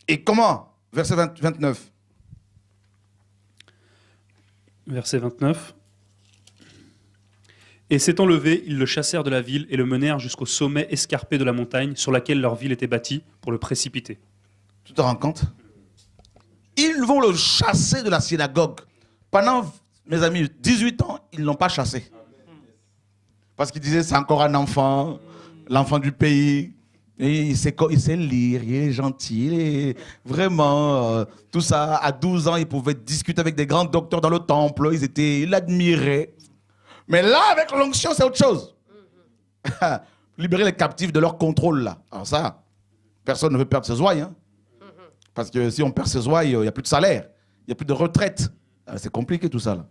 Et comment? Verset 29. Verset 29. Et s'étant levés, ils le chassèrent de la ville et le menèrent jusqu'au sommet escarpé de la montagne sur laquelle leur ville était bâtie pour le précipiter. Tu te rends compte? Ils vont le chasser de la synagogue. Pendant, mes amis, 18 ans, ils ne l'ont pas chassé. Parce qu'ils disaient, c'est encore un enfant, l'enfant du pays. Et il sait lire, il est gentil, il est vraiment, tout ça. À 12 ans, il pouvait discuter avec des grands docteurs dans le temple. Il l'admirait. Mais là, avec l'onction, c'est autre chose. Libérer les captifs de leur contrôle, là. Alors ça, personne ne veut perdre ses ouailles. Hein. Parce que si on perd ses ouailles, il n'y a plus de salaire, il n'y a plus de retraite. C'est compliqué tout ça, là.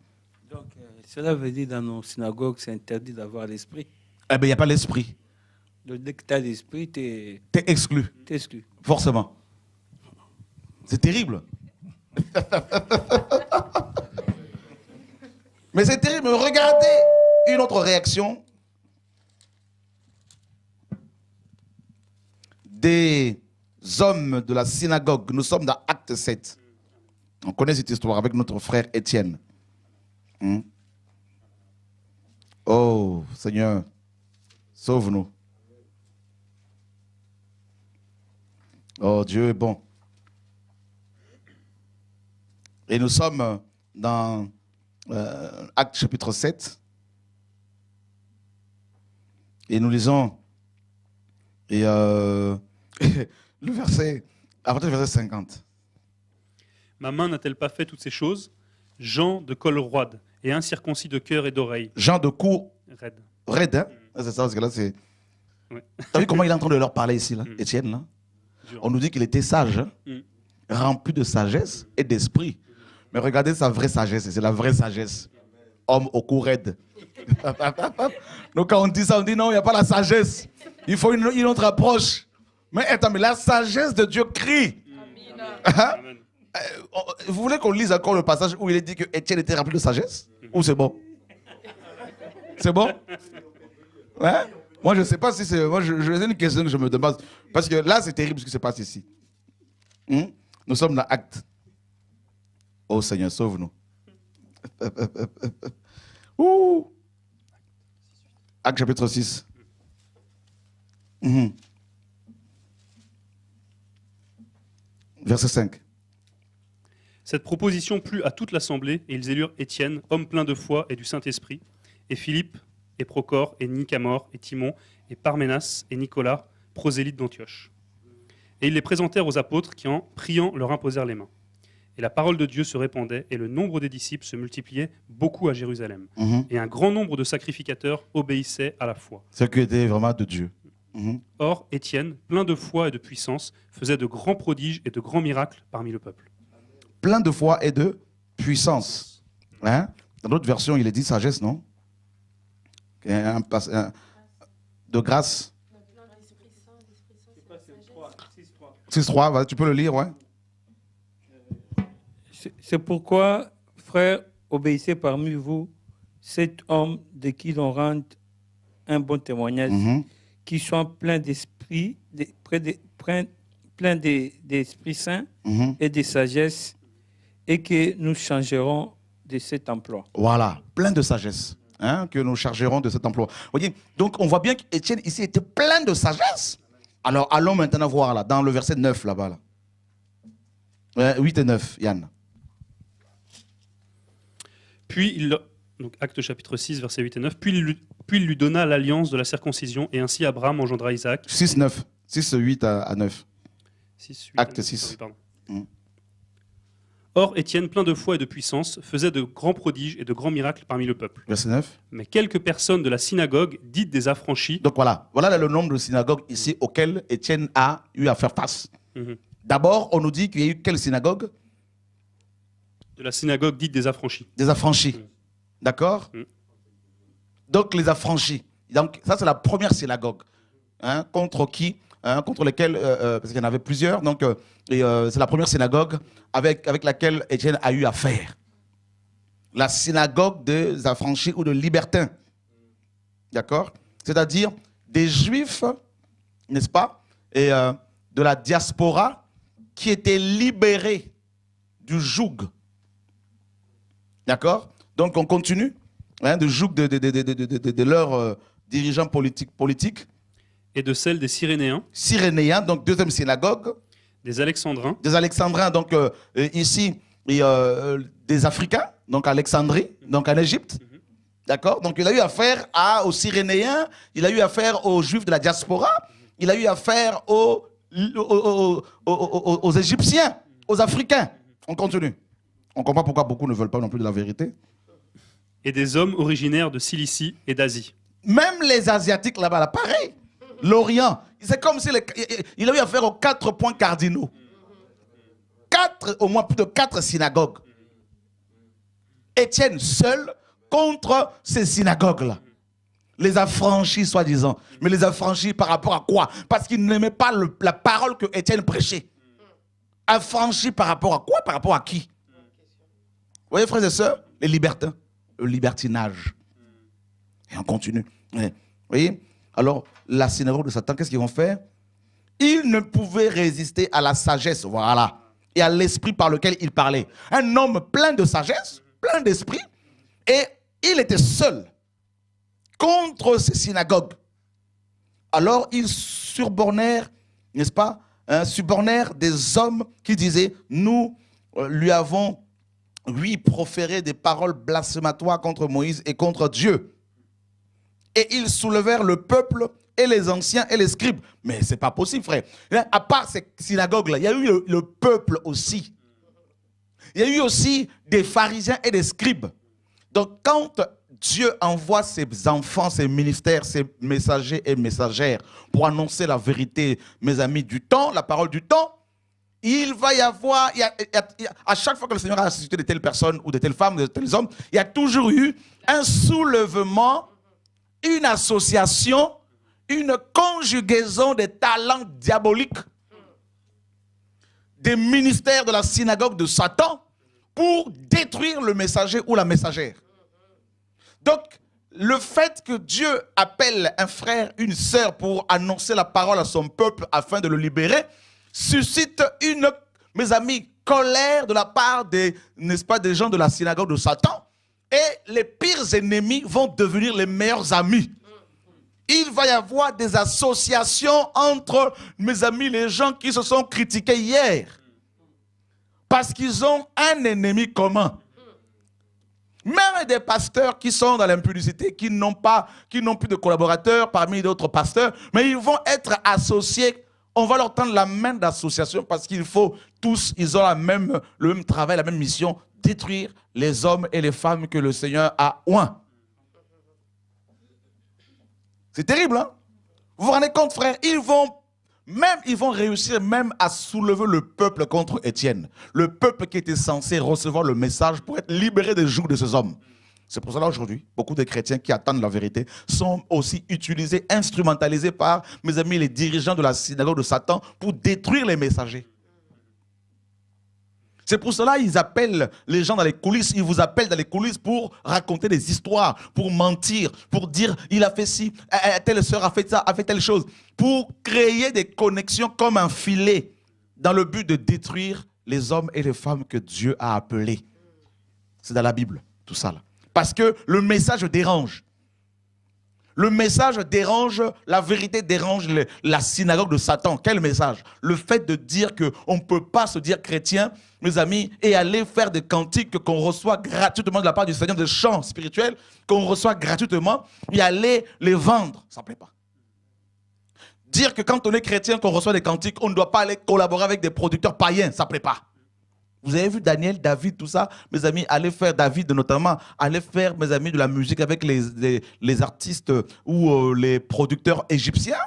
Donc, cela veut dire dans nos synagogues, c'est interdit d'avoir l'esprit. Eh bien, il n'y a pas l'esprit. Donc, dès que tu as l'esprit, tu es T'es exclu, exclu. forcément. C'est terrible. Mais c'est terrible. Regardez une autre réaction des hommes de la synagogue. Nous sommes dans Acte 7. On connaît cette histoire avec notre frère Étienne. Oh, Seigneur, sauve-nous. Oh, Dieu est bon. Et nous sommes dans Acte chapitre 7. Et nous lisons et, le verset, à partir du verset 50. Ma main n'a-t-elle pas fait toutes ces choses? Jean de col roide et incirconcis de cœur et d'oreille. Jean de cou Raide. raide, hein? C'est ça, parce que là, c'est... Ouais. T'as vu comment il est en train de leur parler ici, là, Étienne, là? Dur. On nous dit qu'il était sage, hein? Rempli de sagesse et d'esprit. Mais regardez sa vraie sagesse, c'est la vraie sagesse. Homme au cou raide. Donc quand on dit ça, on dit non, il n'y a pas la sagesse. Il faut une autre approche. Mais attends, mais la sagesse de Dieu crie. Hein? Amen. Vous voulez qu'on lise encore le passage où il est dit que Étienne était rempli de sagesse? Ou c'est bon? C'est bon? Hein? Moi, je ne sais pas si c'est... Moi, c'est une question que je me demande. Parce que là, c'est terrible ce qui se passe ici. Nous sommes dans Acte. Oh Seigneur, sauve-nous. Ouh. Acte chapitre 6. Verset 5. Cette proposition plut à toute l'assemblée, et ils élurent Étienne, homme plein de foi et du Saint-Esprit, et Philippe, et Procor, et Nicamor, et Timon, et Parménas, et Nicolas, prosélytes d'Antioche. Et ils les présentèrent aux apôtres qui, en priant, leur imposèrent les mains. Et la parole de Dieu se répandait, et le nombre des disciples se multipliait beaucoup à Jérusalem. Et un grand nombre de sacrificateurs obéissaient à la foi. Ce qui était vraiment de Dieu. Or, Étienne, plein de foi et de puissance, faisait de grands prodiges et de grands miracles parmi le peuple. Plein de foi et de puissance. Hein? Dans d'autres versions, il est dit sagesse, non? De grâce. 6.3, tu peux le lire, ouais. C'est pourquoi, frères, obéissez parmi vous cet homme de qui l'on rende un bon témoignage, qui soit plein d'esprit, plein d'Esprit Saint et de sagesse, et que nous changerons de cet emploi. Voilà, plein de sagesse, hein, que nous chargerons de cet emploi. Vous voyez, donc on voit bien qu'Étienne ici était plein de sagesse. Alors allons maintenant voir là, dans le verset 9 là-bas. Là. 8 et 9, Yann. Puis, donc Acte chapitre 6, versets 8 et 9, puis il lui donna l'alliance de la circoncision, et ainsi Abraham engendra Isaac. 6, 9. 6, 8 à 9. 6, 8, Acte 9, 6. pardon. Or, Étienne, plein de foi et de puissance, faisait de grands prodiges et de grands miracles parmi le peuple. Verset 9. Mais quelques personnes de la synagogue, dites des affranchis, Donc voilà le nombre de synagogues ici auxquelles Étienne a eu à faire face. D'abord, on nous dit qu'il y a eu quelle synagogue? de la synagogue dites des affranchis. Des affranchis. D'accord? Donc les affranchis. Donc ça, c'est la première synagogue. Hein, contre qui? Contre lesquels, parce qu'il y en avait plusieurs. Donc c'est la première synagogue avec laquelle Étienne a eu affaire. La synagogue des affranchis ou de libertins. D'accord? C'est-à-dire des juifs, n'est-ce pas? Et de la diaspora qui étaient libérés du joug. D'accord? Donc on continue. du joug de leurs dirigeants politiques. Et de celle des Cyrénéens. Cyrénéens, donc deuxième synagogue. Des Alexandrins. Des Alexandrins, donc ici, et, des Africains, donc Alexandrie, donc en Égypte. D'accord? Donc il a eu affaire aux Cyrénéens, il a eu affaire aux Juifs de la diaspora, il a eu affaire aux Égyptiens, aux Africains. On continue. On comprend pourquoi beaucoup ne veulent pas non plus de la vérité. Et des hommes originaires de Cilicie et d'Asie. Même les Asiatiques là-bas, là, pareil. L'Orient, c'est comme si il a eu affaire aux 4 points cardinaux. Au moins plus de 4 synagogues. Étienne seul contre ces synagogues-là. Les affranchis, soi-disant. Mais les affranchis par rapport à quoi? Parce qu'ils n'aimaient pas la parole que Étienne prêchait. Affranchis par rapport à quoi? Par rapport à qui? Vous voyez, frères et sœurs, les libertins, le libertinage. Et on continue. Vous voyez? Alors, la synagogue de Satan, qu'est-ce qu'ils vont faire? Ils ne pouvaient résister à la sagesse, voilà, et à l'esprit par lequel il parlait. Un homme plein de sagesse, plein d'esprit, et il était seul contre ces synagogues. Alors, ils surbornèrent, n'est-ce pas, subornèrent des hommes qui disaient, nous lui avons, lui, proféré des paroles blasphématoires contre Moïse et contre Dieu. Et ils soulevèrent le peuple et les anciens et les scribes. Mais ce n'est pas possible, frère. À part ces synagogues-là, il y a eu le peuple aussi. Il y a eu aussi des pharisiens et des scribes. Donc quand Dieu envoie ses enfants, ses ministères, ses messagers et messagères pour annoncer la vérité, mes amis, du temps, la parole du temps, il va y avoir, à chaque fois que le Seigneur a suscité de telles personnes ou de telles femmes, de tels hommes, il y a toujours eu un soulèvement, une association, une conjugaison des talents diaboliques, des ministères de la synagogue de Satan pour détruire le messager ou la messagère. Donc, le fait que Dieu appelle un frère, une sœur pour annoncer la parole à son peuple afin de le libérer, suscite une, mes amis, colère de la part des, n'est-ce pas, des gens de la synagogue de Satan. Et les pires ennemis vont devenir les meilleurs amis. Il va y avoir des associations entre, mes amis, les gens qui se sont critiqués hier. Parce qu'ils ont un ennemi commun. Même des pasteurs qui sont dans l'impudicité, qui n'ont plus de collaborateurs parmi d'autres pasteurs, mais ils vont être associés. On va leur tendre la main d'association parce qu'il faut tous, ils ont le même travail, la même mission, détruire les hommes et les femmes que le Seigneur a oints. C'est terrible, hein? Vous vous rendez compte, frère? Ils vont réussir même à soulever le peuple contre Étienne. Le peuple qui était censé recevoir le message pour être libéré des jougs de ces hommes. C'est pour cela aujourd'hui, beaucoup de chrétiens qui attendent la vérité sont aussi utilisés, instrumentalisés par, mes amis, les dirigeants de la synagogue de Satan pour détruire les messagers. C'est pour cela qu'ils appellent les gens dans les coulisses, ils vous appellent dans les coulisses pour raconter des histoires, pour mentir, pour dire il a fait ci, telle sœur a fait ça, a fait telle chose, pour créer des connexions comme un filet dans le but de détruire les hommes et les femmes que Dieu a appelés. C'est dans la Bible, tout ça là. Parce que le message dérange. Le message dérange, la vérité dérange la synagogue de Satan. Quel message? Le fait de dire qu'on ne peut pas se dire chrétien, mes amis, et aller faire des cantiques qu'on reçoit gratuitement de la part du Seigneur, des chants spirituels qu'on reçoit gratuitement, et aller les vendre. Ça ne plaît pas. Dire que quand on est chrétien, qu'on reçoit des cantiques, on ne doit pas aller collaborer avec des producteurs païens. Ça ne plaît pas. Vous avez vu Daniel, David, tout ça, mes amis, allez faire, David notamment, allez faire, mes amis, de la musique avec les artistes ou les producteurs égyptiens.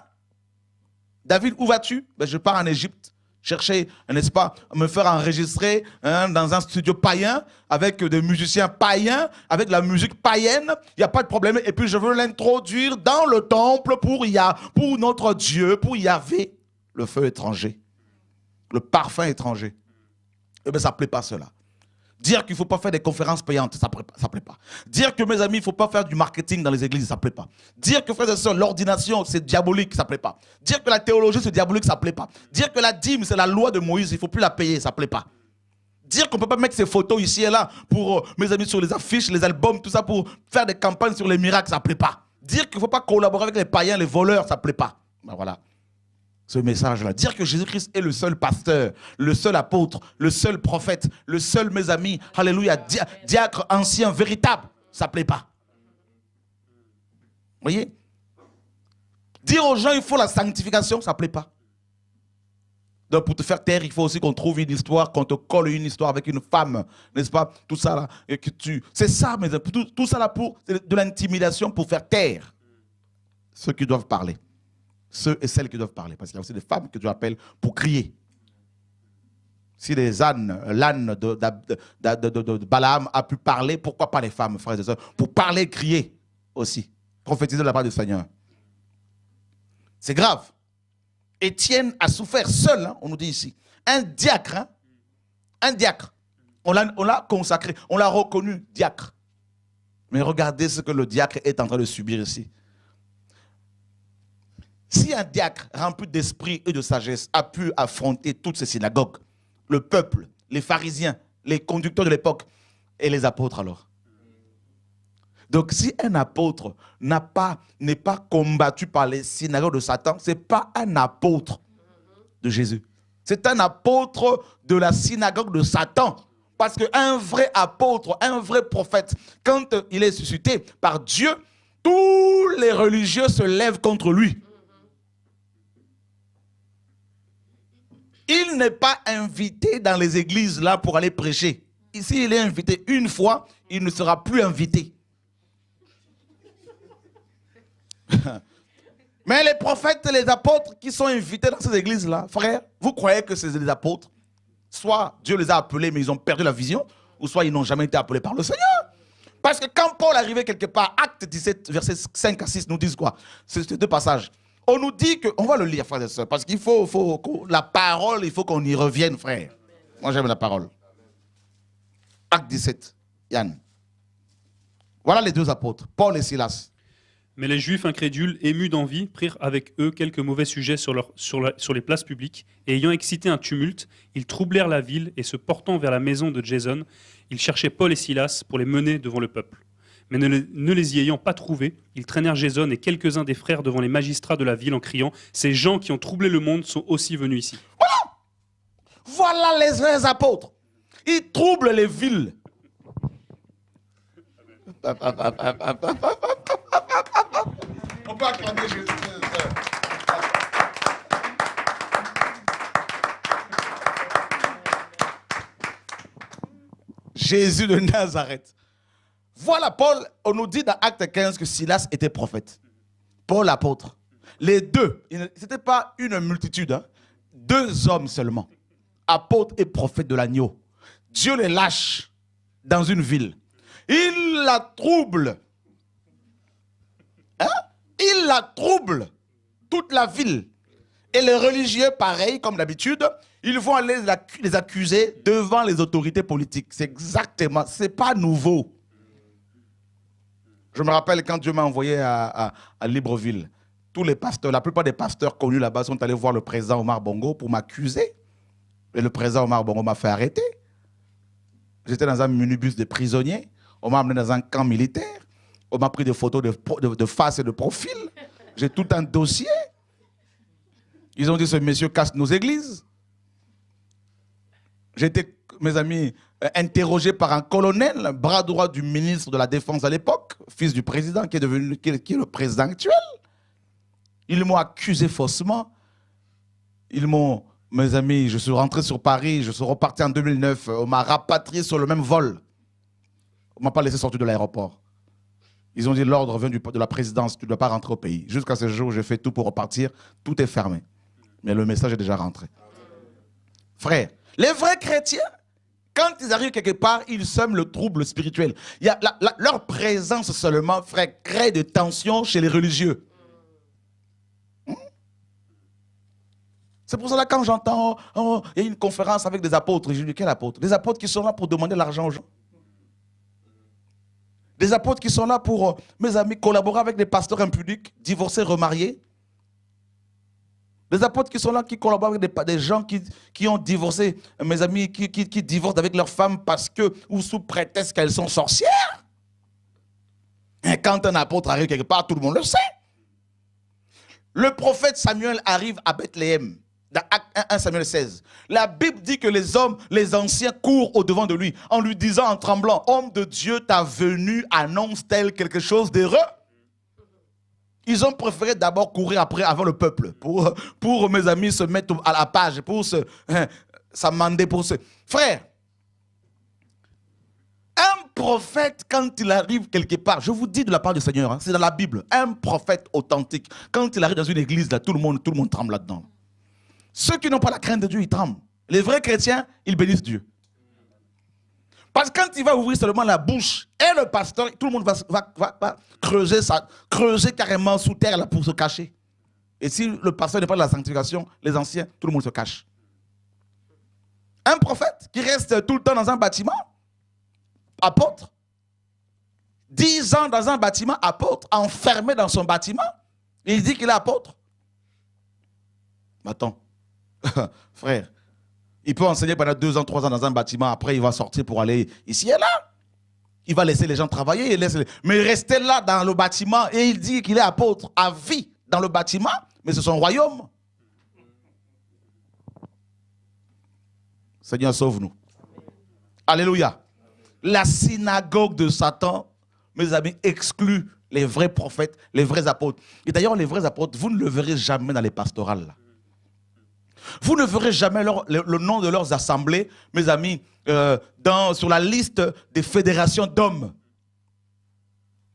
David, où vas-tu? Ben, je pars en Égypte, chercher, n'est-ce pas, me faire enregistrer dans un studio païen, avec des musiciens païens, avec de la musique païenne, il n'y a pas de problème. Et puis je veux l'introduire dans le temple pour notre Dieu, pour Yahvé, le feu étranger, le parfum étranger. Eh bien, ça ne plaît pas cela. Dire qu'il ne faut pas faire des conférences payantes, ça ne plaît pas. Dire que, mes amis, il ne faut pas faire du marketing dans les églises, ça ne plaît pas. Dire que, frères et sœurs, l'ordination, c'est diabolique, ça ne plaît pas. Dire que la théologie, c'est diabolique, ça ne plaît pas. Dire que la dîme, c'est la loi de Moïse, il ne faut plus la payer, ça ne plaît pas. Dire qu'on ne peut pas mettre ces photos ici et là pour, mes amis, sur les affiches, les albums, tout ça, pour faire des campagnes sur les miracles, ça ne plaît pas. Dire qu'il ne faut pas collaborer avec les païens, les voleurs, ça ne plaît pas. Ben voilà, ce message-là. Dire que Jésus-Christ est le seul pasteur, le seul apôtre, le seul prophète, le seul, mes amis, alléluia, diacre ancien, véritable, ça ne plaît pas. Vous voyez? Dire aux gens il faut la sanctification, ça ne plaît pas. Donc pour te faire taire, il faut aussi qu'on trouve une histoire, qu'on te colle une histoire avec une femme, n'est-ce pas? Tout ça là, et que tu... C'est ça, mais tout ça là pour de l'intimidation pour faire taire ceux qui doivent parler. Ceux et celles qui doivent parler. Parce qu'il y a aussi des femmes que tu appelles pour crier. Si l'âne de Balaam a pu parler, pourquoi pas les femmes, frères et sœurs? Pour parler, crier aussi. Prophétiser de la part du Seigneur. C'est grave. Étienne a souffert seul, hein, on nous dit ici. Un diacre, hein, un diacre. On l'a consacré, on l'a reconnu diacre. Mais regardez ce que le diacre est en train de subir ici. Si un diacre rempli d'esprit et de sagesse a pu affronter toutes ces synagogues, le peuple, les pharisiens, les conducteurs de l'époque, et les apôtres alors. Donc si un apôtre n'est pas combattu par les synagogues de Satan, ce n'est pas un apôtre de Jésus. C'est un apôtre de la synagogue de Satan. Parce qu'un vrai apôtre, un vrai prophète, quand il est suscité par Dieu, tous les religieux se lèvent contre lui. Il n'est pas invité dans les églises là pour aller prêcher. Ici, il est invité une fois, il ne sera plus invité. Mais les prophètes et les apôtres qui sont invités dans ces églises-là, frère, vous croyez que c'est des apôtres? Soit Dieu les a appelés, mais ils ont perdu la vision, ou soit ils n'ont jamais été appelés par le Seigneur. Parce que quand Paul arrivait quelque part, Acte 17, versets 5 à 6 nous disent quoi? C'est deux passages. On nous dit que, on va le lire, frères et sœurs, parce qu'il faut la parole, il faut qu'on y revienne, frère. Moi, j'aime la parole. Acte 17, Yann. Voilà les deux apôtres, Paul et Silas. Mais les Juifs incrédules, émus d'envie, prirent avec eux quelques mauvais sujets sur les places publiques, et ayant excité un tumulte, ils troublèrent la ville, et se portant vers la maison de Jason, ils cherchaient Paul et Silas pour les mener devant le peuple. Mais ne les y ayant pas trouvés, ils traînèrent Jason et quelques-uns des frères devant les magistrats de la ville en criant « Ces gens qui ont troublé le monde sont aussi venus ici. » Voilà les vrais apôtres. Ils troublent les villes. On peut acclamer Jésus. Jésus de Nazareth. Voilà, Paul, on nous dit dans Acte 15 que Silas était prophète. Paul apôtre. Les deux, ce n'était pas une multitude, hein. Deux hommes seulement, apôtres et prophètes de l'agneau. Dieu les lâche dans une ville. Il la trouble. Hein? Il la trouble, toute la ville. Et les religieux, pareil, comme d'habitude, ils vont aller les accuser devant les autorités politiques. C'est exactement, c'est pas nouveau. Je me rappelle quand Dieu m'a envoyé à Libreville, tous les pasteurs, la plupart des pasteurs connus là-bas sont allés voir le président Omar Bongo pour m'accuser. Et le président Omar Bongo m'a fait arrêter. J'étais dans un minibus de prisonniers. On m'a amené dans un camp militaire. On m'a pris des photos de face et de profil. J'ai tout un dossier. Ils ont dit, ce monsieur casse nos églises. J'ai été, mes amis, interrogé par un colonel, bras droit du ministre de la Défense à l'époque, fils du président, qui est le président actuel. Ils m'ont accusé faussement. Ils m'ont, mes amis, je suis rentré sur Paris, je suis reparti en 2009. On m'a rapatrié sur le même vol. On ne m'a pas laissé sortir de l'aéroport. Ils ont dit, l'ordre vient de la présidence, tu ne dois pas rentrer au pays. Jusqu'à ce jour, j'ai fait tout pour repartir, tout est fermé. Mais le message est déjà rentré. Frère, les vrais chrétiens, quand ils arrivent quelque part, ils sèment le trouble spirituel. Leur présence seulement, frère, crée des tensions chez les religieux. C'est pour cela que quand j'entends, oh, il y a une conférence avec des apôtres, je dis, quel apôtre? Des apôtres qui sont là pour demander l'argent aux gens. Des apôtres qui sont là pour, mes amis, collaborer avec des pasteurs impudiques, divorcés, remariés. Des apôtres qui sont là, qui collaborent avec des gens qui ont divorcé, mes amis, qui divorcent avec leurs femmes parce que, ou sous prétexte qu'elles sont sorcières. Et quand un apôtre arrive quelque part, tout le monde le sait. Le prophète Samuel arrive à Bethléem, dans Acte 1 Samuel 16. La Bible dit que les hommes, les anciens courent au-devant de lui, en lui disant en tremblant, « Homme de Dieu, ta venue annonce-t-elle quelque chose d'heureux ?» Ils ont préféré d'abord courir avant le peuple, pour mes amis, se mettre à la page, pour s'amender, pour se... Frère, un prophète, quand il arrive quelque part, je vous dis de la part du Seigneur, hein, c'est dans la Bible, un prophète authentique, quand il arrive dans une église, là, tout le monde tremble là-dedans. Ceux qui n'ont pas la crainte de Dieu, ils tremblent. Les vrais chrétiens, ils bénissent Dieu. Parce que quand il va ouvrir seulement la bouche, et le pasteur, tout le monde va creuser carrément sous terre là, pour se cacher. Et si le pasteur n'est pas de la sanctification, les anciens, tout le monde se cache. Un prophète qui reste tout le temps dans un bâtiment, apôtre, 10 ans dans un bâtiment, apôtre, enfermé dans son bâtiment, et il dit qu'il est apôtre. Mais attends, frère, il peut enseigner pendant 2 ans, 3 ans dans un bâtiment, après il va sortir pour aller ici et là. Il va laisser les gens travailler, mais rester là dans le bâtiment, et il dit qu'il est apôtre à vie dans le bâtiment, mais c'est son royaume. Seigneur, sauve-nous. Alléluia. La synagogue de Satan, mes amis, exclut les vrais prophètes, les vrais apôtres. Et d'ailleurs, les vrais apôtres, vous ne le verrez jamais dans les pastorales. Là. Vous ne verrez jamais le nom de leurs assemblées, mes amis, sur la liste des fédérations d'hommes.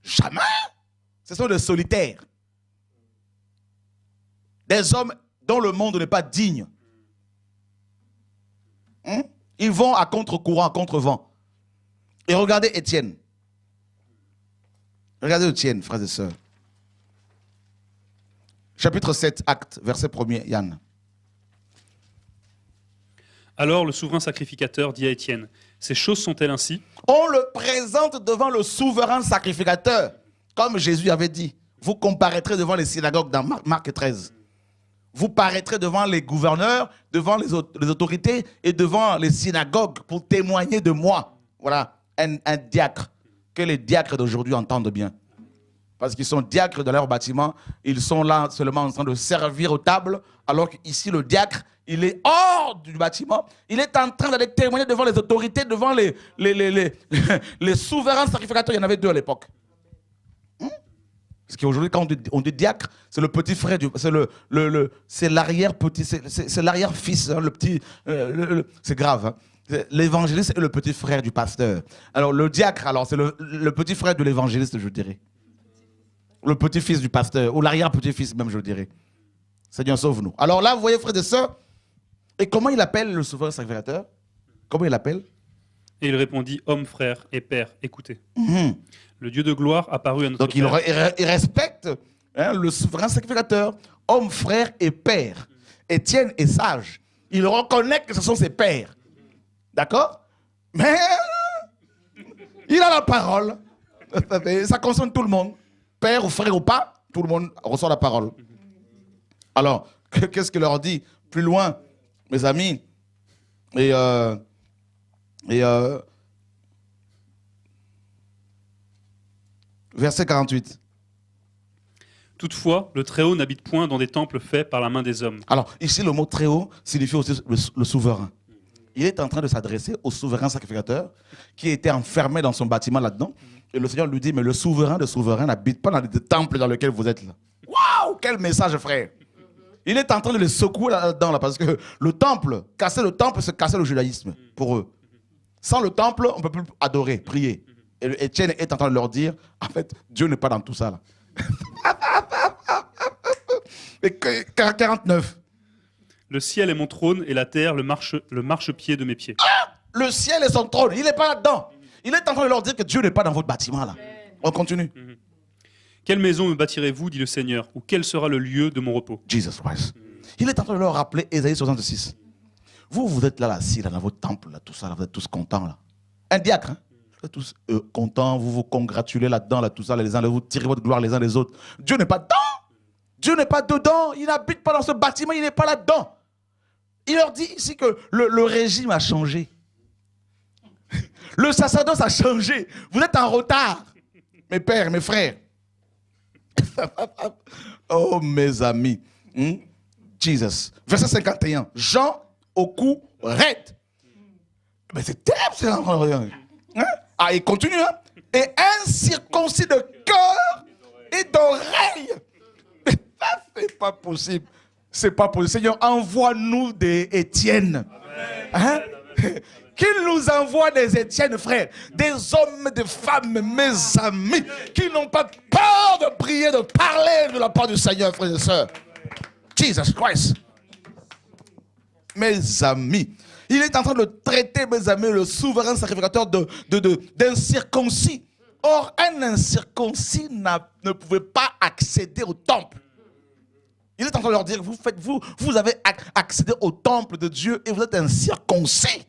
Jamais. Ce sont des solitaires. Des hommes dont le monde n'est pas digne. Ils vont à contre-courant, à contre-vent. Et regardez Étienne. Regardez Étienne, frères et sœurs. Chapitre 7, Acte, verset 1er, Yann. Alors le souverain sacrificateur dit à Étienne, « Ces choses sont-elles ainsi ?» On le présente devant le souverain sacrificateur. Comme Jésus avait dit, vous comparaîtrez devant les synagogues dans Marc 13. Vous paraîtrez devant les gouverneurs, devant les autorités et devant les synagogues pour témoigner de moi. Voilà, un diacre. Que les diacres d'aujourd'hui entendent bien. Parce qu'ils sont diacres dans leur bâtiment, ils sont là seulement en train de servir aux tables, alors qu'ici le diacre, il est hors du bâtiment, il est en train d'aller témoigner devant les autorités, devant les souverains sacrificateurs. Il y en avait 2 à l'époque. Parce qu'aujourd'hui, quand on dit diacre, c'est le petit frère, c'est l'arrière-petit, c'est l'arrière-fils, hein, le petit, c'est grave. Hein. L'évangéliste est le petit frère du pasteur. Alors le diacre, alors c'est le petit frère de l'évangéliste, je dirais. Le petit-fils du pasteur, ou l'arrière-petit-fils même, je dirais. Seigneur, sauve-nous. Alors là, vous voyez, frères et sœurs, et comment il appelle le souverain sacrificateur? Comment il l'appelle? Et il répondit, « Homme, frère et père, écoutez. Le Dieu de gloire apparut à notre Donc père. il respecte le souverain sacrificateur, homme, frère et père. Étienne est sage. Il reconnaît que ce sont ses pères. D'accord? Mais il a la parole. Ça concerne tout le monde. Père ou frère ou pas, tout le monde reçoit la parole. Alors, qu'est-ce qu'il leur dit plus loin, mes amis? Verset 48. Toutefois, le Très-Haut n'habite point dans des temples faits par la main des hommes. Alors, ici, le mot Très-Haut signifie aussi le souverain. Il est en train de s'adresser au souverain sacrificateur qui était enfermé dans son bâtiment là-dedans. Et le Seigneur lui dit, mais le souverain de souverain n'habite pas dans les temples dans lesquels vous êtes là. Waouh, quel message, frère! Il est en train de les secouer là-dedans, là, parce que le temple, casser le temple, c'est casser le judaïsme pour eux. Sans le temple, on ne peut plus adorer, prier. Et Étienne est en train de leur dire, en fait, Dieu n'est pas dans tout ça. Là. Et 49. Le ciel est mon trône et la terre le marchepied de mes pieds. Ah, le ciel est son trône, il n'est pas là-dedans. Il est en train de leur dire que Dieu n'est pas dans votre bâtiment là. On continue. Quelle maison me bâtirez-vous, dit le Seigneur, ou quel sera le lieu de mon repos? Jesus Christ. Il est en train de leur rappeler Ésaïe 66. Vous êtes là, assis là, dans votre temple, là, tout ça, là, vous êtes tous contents là. Un diacre, hein? Vous êtes tous contents, vous vous congratulez là-dedans, là, tout ça, les uns les autres, vous tirez votre gloire les uns les autres. Dieu n'est pas dedans. Dieu n'est pas dedans, il n'habite pas dans ce bâtiment, il n'est pas là-dedans. Il leur dit ici que le régime a changé. Le sacerdoce a changé. Vous êtes en retard, mes pères, mes frères. Oh, mes amis. Jesus. Verset 51. Jean au cou raide. Mais c'est terrible, c'est hein? Ah, il continue. Hein? Et incirconcis de cœur et d'oreille. Ça, c'est pas possible. C'est pas possible. Seigneur, envoie-nous des Étienne. Hein? Qu'il nous envoie des Étienne, frères. Des hommes, des femmes, mes amis, qui n'ont pas peur de prier, de parler de la part du Seigneur, frères et sœurs. Jesus Christ. Mes amis. Il est en train de traiter, mes amis, le souverain sacrificateur d'incirconcis. Or, un incirconcis ne pouvait pas accéder au temple. Il est en train de leur dire, vous avez accédé au temple de Dieu et vous êtes incirconcis.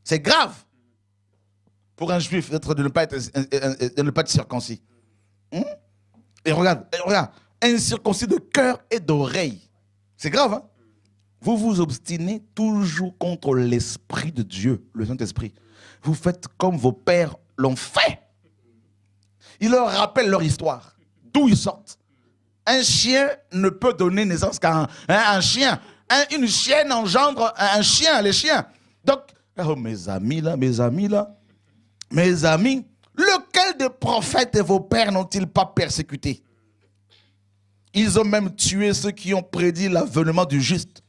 C'est grave pour un juif de ne pas être circoncis. Et regarde, incirconcis de cœur et d'oreille. C'est grave, hein? Vous vous obstinez toujours contre l'Esprit de Dieu, le Saint-Esprit. Vous faites comme vos pères l'ont fait. Il leur rappelle leur histoire, d'où ils sortent. Un chien ne peut donner naissance qu'à un chien. Une chienne engendre un chien, les chiens. Donc, oh, mes amis, lequel des prophètes et vos pères n'ont-ils pas persécuté? Ils ont même tué ceux qui ont prédit l'avènement du juste.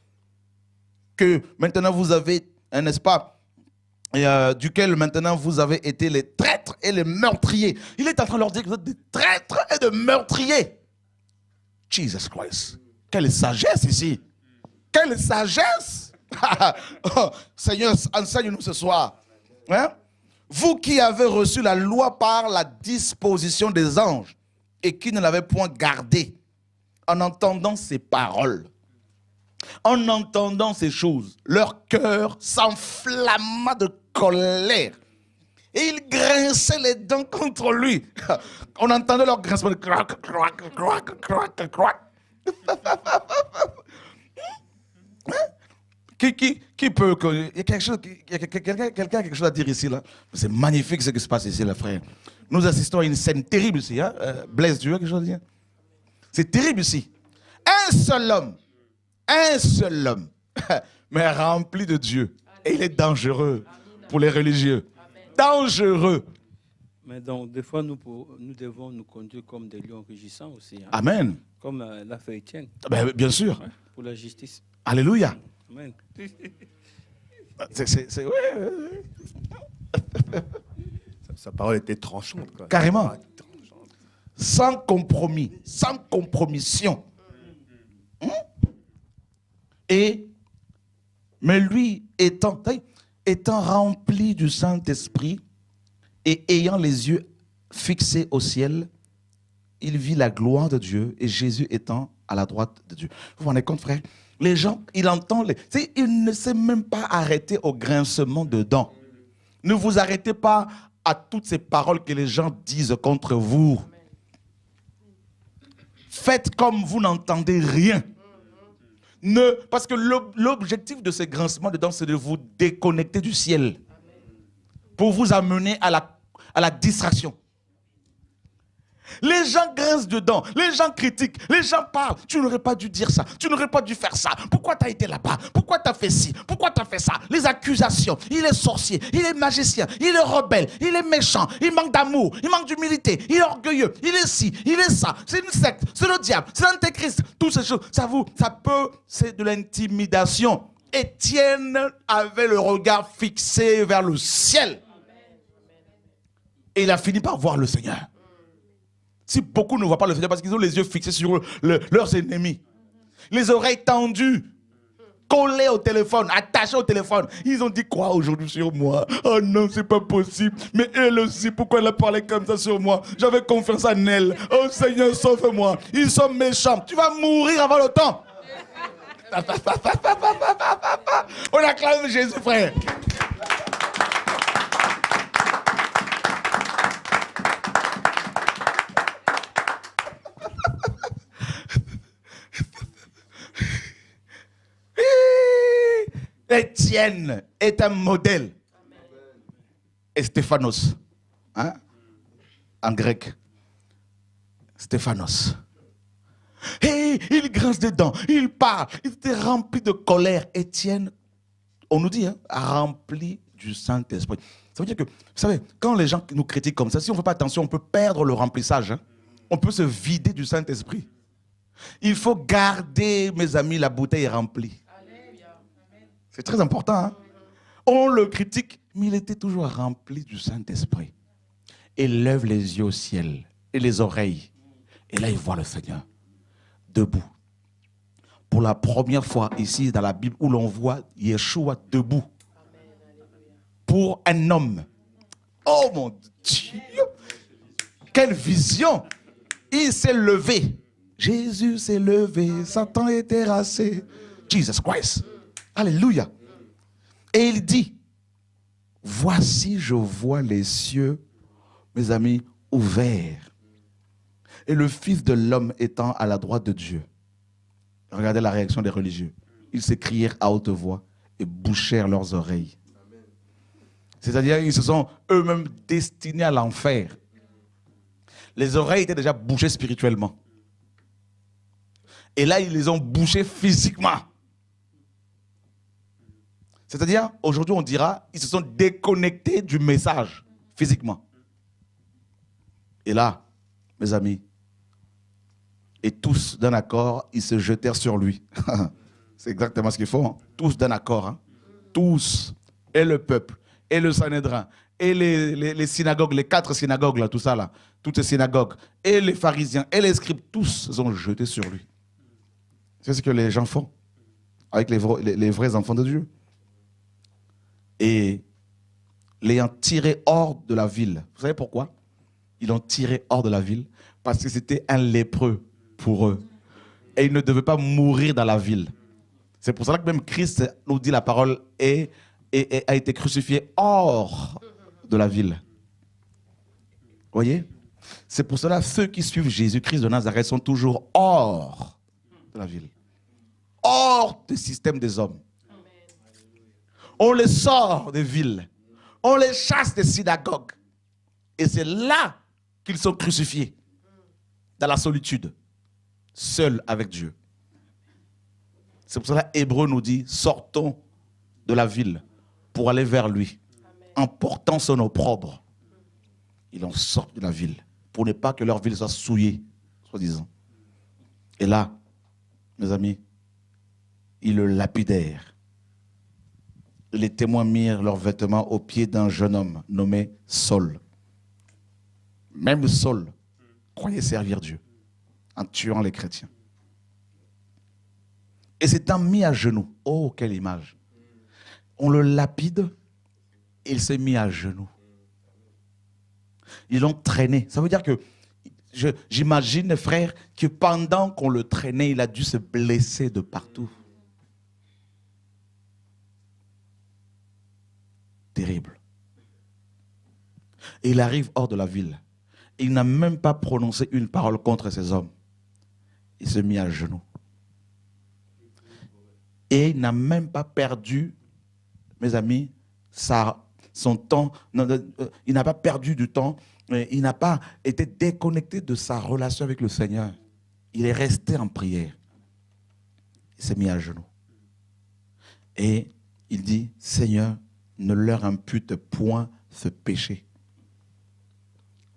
Que maintenant vous avez, n'est-ce pas, duquel maintenant vous avez été les traîtres et les meurtriers. Il est en train de leur dire que vous êtes des traîtres et de meurtriers. Jesus Christ. Quelle sagesse ici. Quelle sagesse. Oh, Seigneur, enseigne-nous ce soir. Hein? Vous qui avez reçu la loi par la disposition des anges et qui ne l'avez point gardée, en entendant ces paroles, en entendant ces choses, leur cœur s'enflamma de colère. Et ils grinçaient les dents contre lui. On entendait leur grincement de croc, croc, croc, croc, croc. Qui peut... Il y a quelqu'un a quelque chose à dire ici, là. C'est magnifique ce qui se passe ici, là, frère. Nous assistons à une scène terrible ici. Hein? Blaise, tu as quelque chose à dire? C'est terrible ici. Un seul homme, mais rempli de Dieu. Et il est dangereux pour les religieux. Dangereux. Mais donc, des fois, nous devons nous conduire comme des lions rugissants aussi. Hein? Amen. Comme l'a fait Étienne. Ben, bien sûr. Ouais, pour la justice. Alléluia. Amen. Sa parole était tranchante. Quoi. Carrément. Sans compromis, sans compromission. Mais lui, étant rempli du Saint-Esprit et ayant les yeux fixés au ciel, il vit la gloire de Dieu et Jésus étant à la droite de Dieu. Vous vous rendez compte, frère? Les gens, il entend, il ne s'est même pas arrêté au grincement de dents. Ne vous arrêtez pas à toutes ces paroles que les gens disent contre vous. Faites comme vous n'entendez rien. Parce que l'objectif de ces grincements de dents, c'est de vous déconnecter du ciel. Pour vous amener à la distraction. Les gens grincent dedans, les gens critiquent, les gens parlent. Tu n'aurais pas dû dire ça, tu n'aurais pas dû faire ça. Pourquoi tu as été là-bas? Pourquoi tu as fait ci? Pourquoi tu as fait ça? Les accusations, il est sorcier, il est magicien, il est rebelle, il est méchant, il manque d'amour, il manque d'humilité, il est orgueilleux, il est ci, il est ça. C'est une secte, c'est le diable, c'est l'antéchrist. Toutes ces choses, c'est de l'intimidation. Étienne avait le regard fixé vers le ciel. Et il a fini par voir le Seigneur. Si beaucoup ne voient pas le Seigneur parce qu'ils ont les yeux fixés sur leurs ennemis, les oreilles tendues, collées au téléphone, attachées au téléphone, ils ont dit quoi aujourd'hui sur moi? Oh non, c'est pas possible. Mais elle aussi, pourquoi elle a parlé comme ça sur moi? J'avais confiance en elle. Oh Seigneur, sauve-moi. Ils sont méchants. Tu vas mourir avant le temps. On acclame Jésus, frère. Étienne est un modèle. Et Stéphanos, hein, en grec, Stéphanos. Et il grince des dents, il parle, il était rempli de colère. Étienne, on nous dit, hein, rempli du Saint-Esprit. Ça veut dire que, vous savez, quand les gens nous critiquent comme ça, si on ne fait pas attention, on peut perdre le remplissage. Hein. On peut se vider du Saint-Esprit. Il faut garder, mes amis, la bouteille remplie. C'est très important. Hein. On le critique, mais il était toujours rempli du Saint-Esprit. Il lève les yeux au ciel et les oreilles. Et là, il voit le Seigneur debout. Pour la première fois ici dans la Bible où l'on voit Yeshua debout. Pour un homme. Oh mon Dieu! Quelle vision! Il s'est levé. Jésus s'est levé. Satan est terrassé. Jesus Christ. Alléluia. Et il dit, voici je vois les cieux, mes amis, ouverts. Et le Fils de l'homme étant à la droite de Dieu. Regardez la réaction des religieux. Ils s'écrièrent à haute voix et bouchèrent leurs oreilles. C'est-à-dire qu'ils se sont eux-mêmes destinés à l'enfer. Les oreilles étaient déjà bouchées spirituellement. Et là, ils les ont bouchées physiquement. C'est-à-dire, aujourd'hui, on dira, ils se sont déconnectés du message physiquement. Et là, mes amis, et tous d'un accord, ils se jetèrent sur lui. C'est exactement ce qu'il faut. Hein. Tous d'un accord. Hein. Tous. Et le peuple, et le Sanhédrin, et les synagogues, les 4 synagogues, là, tout ça, là, toutes ces synagogues, et les pharisiens, et les scribes, tous se sont jetés sur lui. C'est ce que les gens font avec les vrais enfants de Dieu. Et l'ayant tiré hors de la ville. Vous savez pourquoi? Ils l'ont tiré hors de la ville parce que c'était un lépreux pour eux. Et il ne devait pas mourir dans la ville. C'est pour cela que même Christ nous dit la parole a été crucifié hors de la ville. Vous voyez? C'est pour cela que ceux qui suivent Jésus-Christ de Nazareth sont toujours hors de la ville. Hors du système des hommes. On les sort des villes. On les chasse des synagogues. Et c'est là qu'ils sont crucifiés. Dans la solitude. Seuls avec Dieu. C'est pour cela que Hébreu nous dit, sortons de la ville pour aller vers lui. En portant son opprobre. Ils en sortent de la ville. Pour ne pas que leur ville soit souillée, soi-disant. Et là, mes amis, ils le lapidèrent. Les témoins mirent leurs vêtements aux pieds d'un jeune homme nommé Saul. Même Saul croyait servir Dieu en tuant les chrétiens. Et s'étant mis à genoux, oh quelle image, on le lapide et il s'est mis à genoux. Ils l'ont traîné. Ça veut dire que, j'imagine, frère, que pendant qu'on le traînait, il a dû se blesser de partout. Terrible. Et il arrive hors de la ville. Il n'a même pas prononcé une parole contre ces hommes. Il s'est mis à genoux. Et il n'a même pas perdu, mes amis, son temps. Il n'a pas perdu du temps. Il n'a pas été déconnecté de sa relation avec le Seigneur. Il est resté en prière. Il s'est mis à genoux. Et il dit, Seigneur, ne leur impute point ce péché.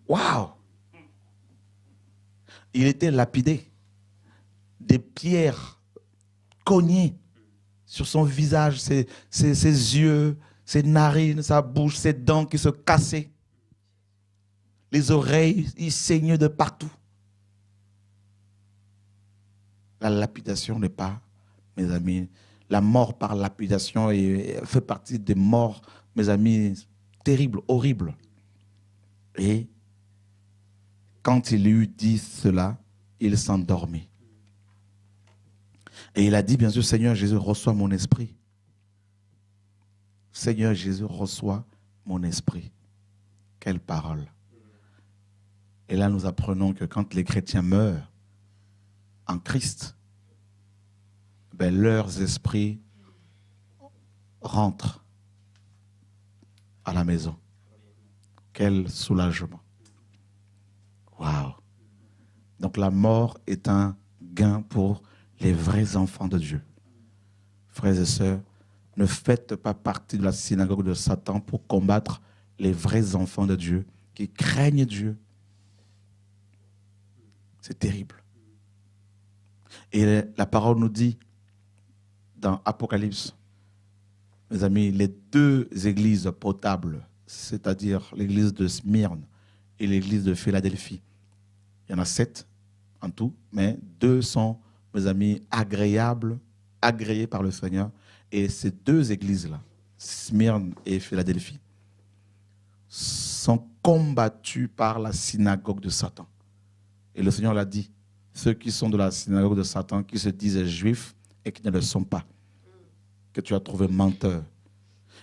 Waouh! Il était lapidé. Des pierres cognées sur son visage, ses yeux, ses narines, sa bouche, ses dents qui se cassaient. Les oreilles, il saignait de partout. La lapidation n'est pas, mes amis, la mort par lapidation fait partie des morts, mes amis, terribles, horribles. Et quand il eut dit cela, il s'endormit. Et il a dit, bien sûr, Seigneur Jésus, reçois mon esprit. Seigneur Jésus, reçois mon esprit. Quelle parole. Et là, nous apprenons que quand les chrétiens meurent en Christ, ben, leurs esprits rentre à la maison. Quel soulagement. Waouh. Donc la mort est un gain pour les vrais enfants de Dieu. Frères et sœurs, ne faites pas partie de la synagogue de Satan pour combattre les vrais enfants de Dieu qui craignent Dieu. C'est terrible. Et la parole nous dit dans Apocalypse, mes amis, les deux églises potables, c'est-à-dire l'église de Smyrne et l'église de Philadelphie, il y en a 7 en tout, mais 2 sont, mes amis, agréables, agréés par le Seigneur. Et ces deux églises-là, Smyrne et Philadelphie, sont combattues par la synagogue de Satan. Et le Seigneur l'a dit, ceux qui sont de la synagogue de Satan, qui se disent juifs et qui ne le sont pas, que tu as trouvé menteur.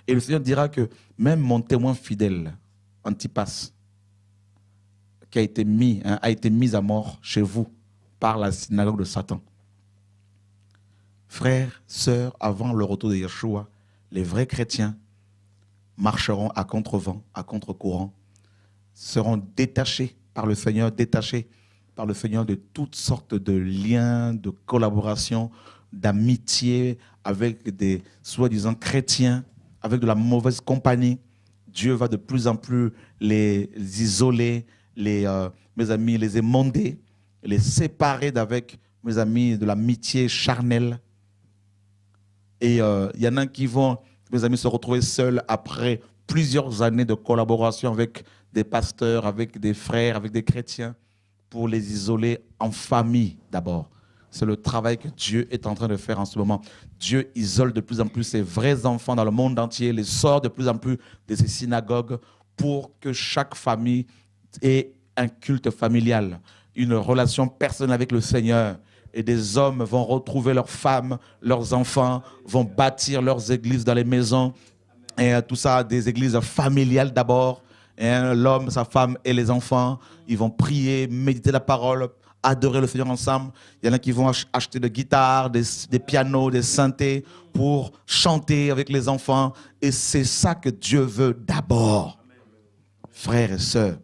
Et le Seigneur dira que même mon témoin fidèle, Antipas, qui a été mis à mort chez vous par la synagogue de Satan. Frères, sœurs, avant le retour de Yeshua, les vrais chrétiens marcheront à contre-vent, à contre-courant, seront détachés par le Seigneur de toutes sortes de liens, de collaboration, d'amitié avec des soi-disant chrétiens, avec de la mauvaise compagnie. Dieu va de plus en plus les isoler, mes amis, les émonder, les séparer d'avec, mes amis, de l'amitié charnelle. Et il y en a qui vont, mes amis, se retrouver seuls après plusieurs années de collaboration avec des pasteurs, avec des frères, avec des chrétiens, pour les isoler en famille d'abord. C'est le travail que Dieu est en train de faire en ce moment. Dieu isole de plus en plus ses vrais enfants dans le monde entier, les sort de plus en plus de ses synagogues pour que chaque famille ait un culte familial, une relation personnelle avec le Seigneur. Et des hommes vont retrouver leurs femmes, leurs enfants, vont bâtir leurs églises dans les maisons. Et tout ça, des églises familiales d'abord. L'homme, sa femme et les enfants, ils vont prier, méditer la parole, adorer le Seigneur ensemble. Il y en a qui vont acheter des guitares, des pianos, des synthés pour chanter avec les enfants. Et c'est ça que Dieu veut d'abord. Frères et sœurs.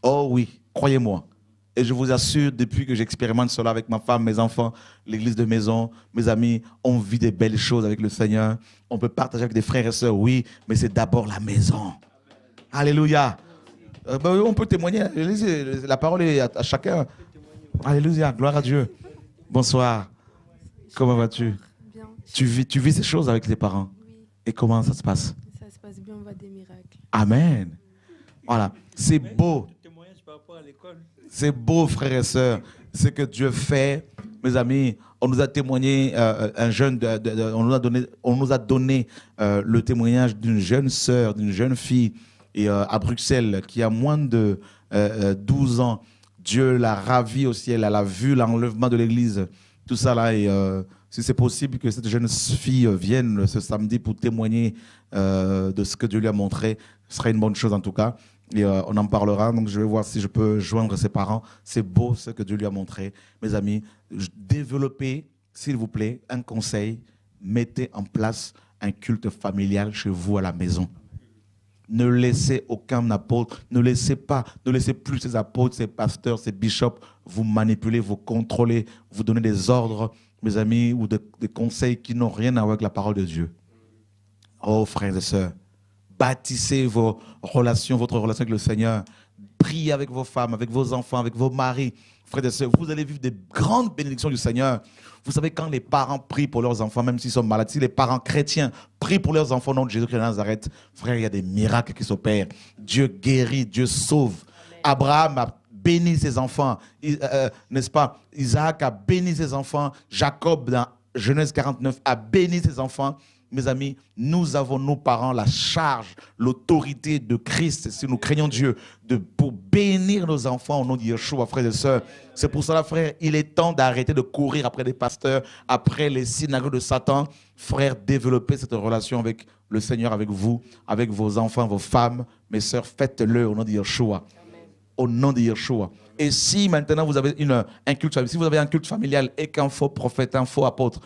Oh oui, croyez-moi. Et je vous assure, depuis que j'expérimente cela avec ma femme, mes enfants, l'église de maison, mes amis, on vit des belles choses avec le Seigneur. On peut partager avec des frères et sœurs, oui, mais c'est d'abord la maison. Alléluia. On peut témoigner. La parole est à chacun. Alléluia. Gloire à Dieu. Bonsoir. Comment vas-tu? Bien. Tu vis ces choses avec tes parents? Oui, Et comment ça se passe? ça se passe bien, on voit des miracles. Amen. Voilà. C'est beau. C'est beau, frères et sœurs, ce que Dieu fait. Mes amis, on nous a témoigné, on nous a donné le témoignage d'une jeune sœur, d'une jeune fille à Bruxelles qui a moins de 12 ans. Dieu l'a ravie au ciel, elle a vu l'enlèvement de l'église, tout ça là. Et si c'est possible que cette jeune fille vienne ce samedi pour témoigner de ce que Dieu lui a montré, ce serait une bonne chose en tout cas. Et on en parlera, donc je vais voir si je peux joindre ses parents. C'est beau ce que Dieu lui a montré. Mes amis, développez, s'il vous plaît, un conseil. Mettez en place un culte familial chez vous à la maison. Ne laissez aucun apôtre, ne laissez plus ces apôtres, ces pasteurs, ces bishops vous manipuler, vous contrôler, vous donner des ordres, mes amis, ou des conseils qui n'ont rien à voir avec la parole de Dieu. Oh, frères et sœurs, bâtissez votre relation avec le Seigneur. Priez avec vos femmes, avec vos enfants, avec vos maris. Frères et sœurs, vous allez vivre des grandes bénédictions du Seigneur. Vous savez, quand les parents prient pour leurs enfants, même s'ils sont malades, si les parents chrétiens prient pour leurs enfants au nom de Jésus-Christ de Nazareth, frère, il y a des miracles qui s'opèrent. Dieu guérit, Dieu sauve. Amen. Abraham a béni ses enfants, n'est-ce pas? Isaac a béni ses enfants. Jacob, dans Genèse 49, a béni ses enfants. Mes amis, nous avons, nos parents, la charge, l'autorité de Christ, si nous craignons Dieu, pour bénir nos enfants au nom de Yeshua, frères et sœurs. C'est pour cela, frère, il est temps d'arrêter de courir après des pasteurs, après les synagogues de Satan. Frère, développez cette relation avec le Seigneur, avec vous, avec vos enfants, vos femmes. Mes sœurs, faites-le au nom de Yeshua. au nom de Yeshua. Et si maintenant vous avez un culte familial, si vous avez un culte familial et qu'un faux prophète, un faux apôtre,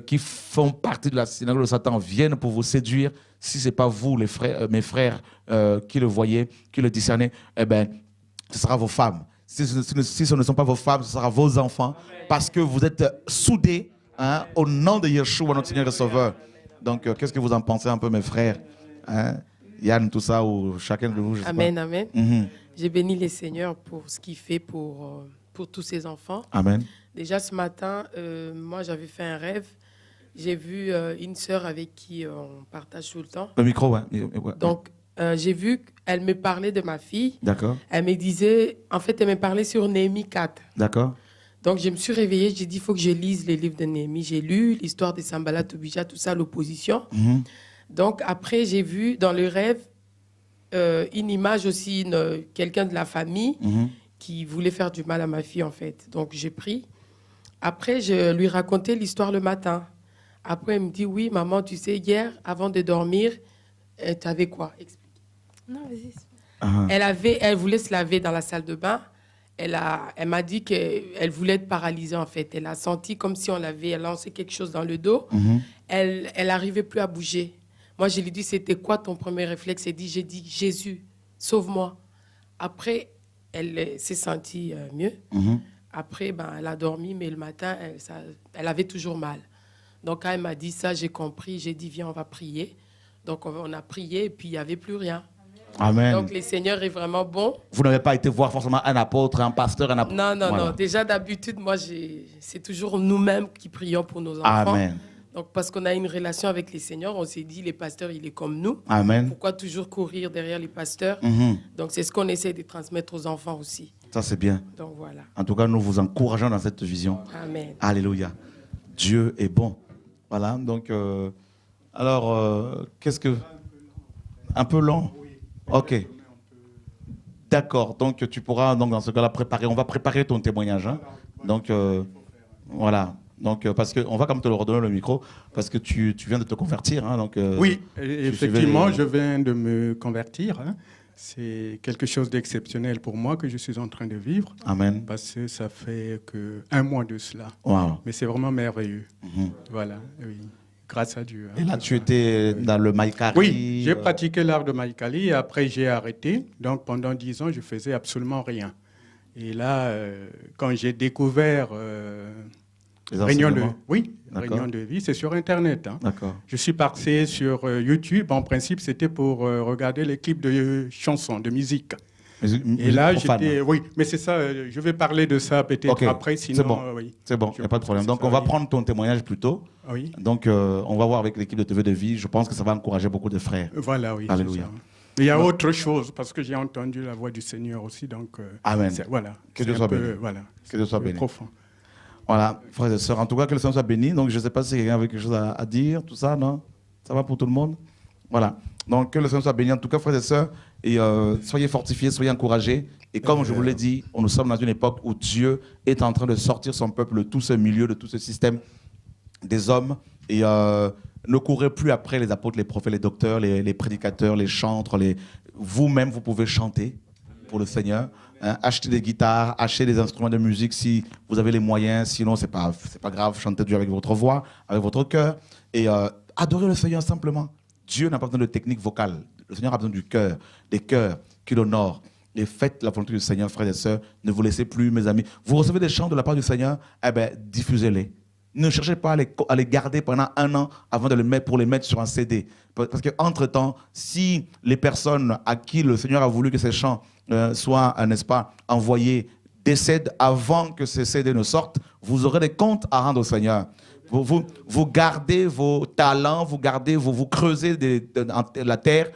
qui font partie de la synagogue de Satan viennent pour vous séduire, si ce n'est pas vous, les frères, mes frères, qui le voyez, qui le discernez, eh ben, ce sera vos femmes. Si ce ne sont pas vos femmes, ce sera vos enfants, parce que vous êtes soudés au nom de Yeshua, notre Seigneur et Sauveur. Donc, qu'est-ce que vous en pensez un peu, mes frères? Yann, tout ça, ou chacun de vous, je sais Amen, pas. amen. J'ai béni les Seigneurs pour ce qu'il fait pour tous ses enfants. Amen. Déjà ce matin, moi j'avais fait un rêve. J'ai vu une sœur avec qui on partage tout le temps. Le micro, ouais. Donc, j'ai vu qu'elle me parlait de ma fille. D'accord. Elle me disait, en fait, elle me parlait sur Néhémie 4. D'accord. Donc, je me suis réveillée, j'ai dit, il faut que je lise les livres de Néhémie. J'ai lu l'histoire de Sanballat, Tobija, tout ça, l'opposition. Donc, après, j'ai vu dans le rêve une image aussi, quelqu'un de la famille qui voulait faire du mal à ma fille, en fait. Donc, j'ai pris. Après, je lui racontais l'histoire le matin. Après, elle me dit, oui, maman, tu sais, hier, avant de dormir, tu avais quoi? Explique. Non, vas-y. Elle voulait se laver dans la salle de bain. Elle m'a dit qu'elle voulait être paralysée, en fait. Elle a senti comme si on l'avait lancé quelque chose dans le dos. Elle n'arrivait plus à bouger. Moi, je lui ai dit, c'était quoi ton premier réflexe? J'ai dit, Jésus, sauve-moi. Après, elle s'est sentie mieux. Après, elle a dormi, mais le matin, elle avait toujours mal. Donc, quand elle m'a dit ça, j'ai compris. J'ai dit, viens, on va prier. Donc, on a prié et puis il n'y avait plus rien. Amen. Donc, le Seigneur est vraiment bon. Vous n'avez pas été voir forcément un apôtre, un pasteur, un apôtre? Non. Déjà, d'habitude, moi, c'est toujours nous-mêmes qui prions pour nos enfants. Amen. Donc, parce qu'on a une relation avec les seigneurs, on s'est dit, les pasteurs, il est comme nous. Amen. Pourquoi toujours courir derrière les pasteurs? Donc, c'est ce qu'on essaie de transmettre aux enfants aussi. Ça, c'est bien. Donc, voilà. En tout cas, nous vous encourageons dans cette vision. Amen. Alléluia. Dieu est bon. Voilà. Donc, qu'est-ce que... Un peu long? Ok. D'accord. Donc, tu pourras, donc, dans ce cas-là, préparer. On va préparer ton témoignage. Hein. Donc, voilà. Donc, parce qu'on va quand même te le redonner le micro, parce que tu viens de te convertir. Hein, donc, oui, effectivement, je viens de me convertir. Hein. C'est quelque chose d'exceptionnel pour moi que je suis en train de vivre. Amen. Parce que ça fait qu'un mois de cela. Wow. Mais c'est vraiment merveilleux. Voilà, oui. Grâce à Dieu. Hein. Et là, tu étais dans le Maïkari? Oui, j'ai pratiqué l'art de Maïkali et après j'ai arrêté. Donc pendant 10 ans, je faisais absolument rien. Et là, quand j'ai découvert Réunion de vie, c'est sur Internet. Hein. D'accord. Je suis passé sur YouTube. En principe, c'était pour regarder les clips de chansons, de musique. Et là, j'étais... Oui, mais c'est ça, je vais parler de ça peut-être après, sinon... C'est bon, c'est bon, il n'y a pas de problème. Donc, on va prendre ton témoignage plus tôt. Oui. Donc, on va voir avec l'équipe de TV de vie. Je pense que ça va encourager beaucoup de frères. Voilà, oui. Alléluia. Il y a autre chose, parce que j'ai entendu la voix du Seigneur aussi, donc... Amen. Voilà. Que Dieu soit béni. Voilà. Que Dieu soit béni. Profond. Voilà, frères et sœurs. En tout cas, que le Seigneur soit béni. Donc, je ne sais pas si quelqu'un avait quelque chose à dire, tout ça, non? Ça va pour tout le monde? Voilà. Donc, que le Seigneur soit béni. En tout cas, frères et sœurs, et, soyez fortifiés, soyez encouragés. Et comme je vous l'ai dit, nous sommes dans une époque où Dieu est en train de sortir son peuple de tout ce milieu, de tout ce système des hommes. Et ne courez plus après les apôtres, les prophètes, les docteurs, les prédicateurs, les chantres. Vous-même, vous pouvez chanter pour le Seigneur. Hein, acheter des guitares, acheter des instruments de musique si vous avez les moyens. Sinon, c'est pas grave. Chantez Dieu avec votre voix, avec votre cœur. Et adorez le Seigneur simplement. Dieu n'a pas besoin de technique vocale. Le Seigneur a besoin du cœur, des cœurs qui l'honorent. Et faites la volonté du Seigneur, frères et sœurs. Ne vous laissez plus, mes amis. Vous recevez des chants de la part du Seigneur, eh bien, diffusez-les. Ne cherchez pas à les garder pendant 1 an avant de les mettre sur un CD. Parce qu'entre-temps, si les personnes à qui le Seigneur a voulu que ces chants soient, n'est-ce pas, envoyés, décèdent avant que ces CD ne sortent, vous aurez des comptes à rendre au Seigneur. Vous gardez vos talents, vous creusez la terre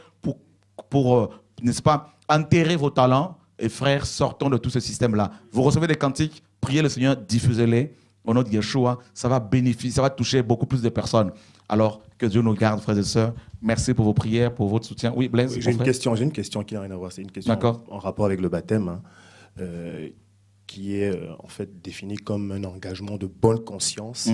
pour n'est-ce pas, enterrer vos talents. Et frères, sortons de tout ce système-là. Vous recevez des cantiques, priez le Seigneur, diffusez-les. Au nom de Yeshua, ça va bénéficier, ça va toucher beaucoup plus de personnes. Alors, que Dieu nous garde, frères et sœurs. Merci pour vos prières, pour votre soutien. Oui, Blaise, j'ai une question qui n'a rien à voir. C'est une question en rapport avec le baptême, hein, qui est en fait définie comme un engagement de bonne conscience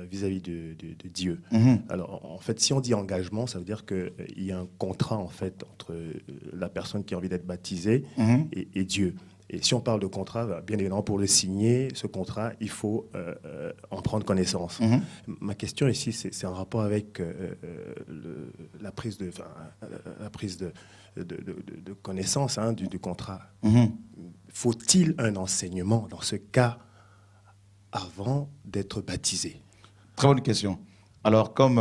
vis-à-vis de Dieu. Alors, en fait, si on dit engagement, ça veut dire qu'il y a un contrat, en fait, entre la personne qui a envie d'être baptisée et Dieu. Et si on parle de contrat, bien évidemment, pour le signer, ce contrat, il faut en prendre connaissance. Ma question ici, c'est en rapport avec la prise de connaissance du contrat. Faut-il un enseignement dans ce cas avant d'être baptisé? Très bonne question. Alors, comme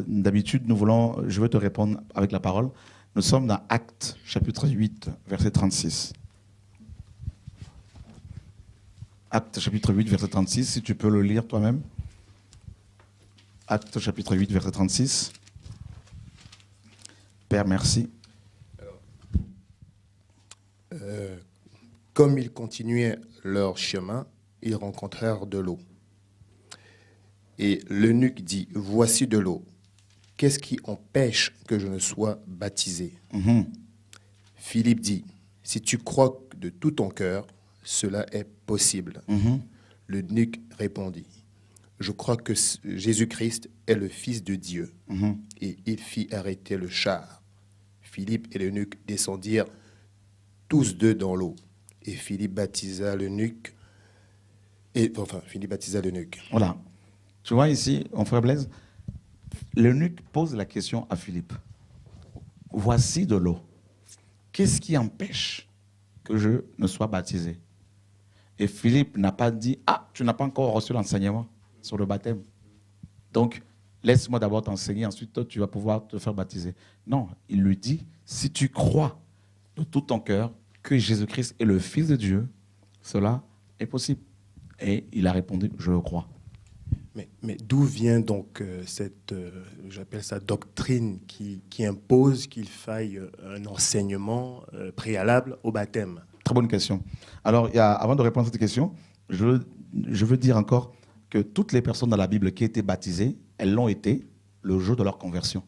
d'habitude, je vais te répondre avec la parole. Nous sommes dans Actes, chapitre 8, verset 36. Actes chapitre 8, verset 36, si tu peux le lire toi-même. Actes chapitre 8, verset 36. Père, merci. Comme ils continuaient leur chemin, ils rencontrèrent de l'eau. Et l'eunuque dit, « Voici de l'eau. Qu'est-ce qui empêche que je ne sois baptisé ?» Philippe dit, « Si tu crois de tout ton cœur, cela est possible. » L'eunuque répondit, « Je crois que Jésus-Christ est le Fils de Dieu. » Et il fit arrêter le char. Philippe et l'eunuque descendirent tous deux dans l'eau. Et Philippe baptisa l'eunuque. Voilà. Tu vois ici, mon frère Blaise, l'eunuque pose la question à Philippe. Voici de l'eau. Qu'est-ce qui empêche que je ne sois baptisé? Et Philippe n'a pas dit, ah, tu n'as pas encore reçu l'enseignement sur le baptême. Donc, laisse-moi d'abord t'enseigner, ensuite toi, tu vas pouvoir te faire baptiser. Non, il lui dit, si tu crois de tout ton cœur que Jésus-Christ est le Fils de Dieu, cela est possible. Et il a répondu, je le crois. Mais d'où vient donc cette, j'appelle ça doctrine qui impose qu'il faille un enseignement préalable au baptême? Très bonne question. Alors, avant de répondre à cette question, je veux dire encore que toutes les personnes dans la Bible qui étaient baptisées, elles l'ont été le jour de leur conversion.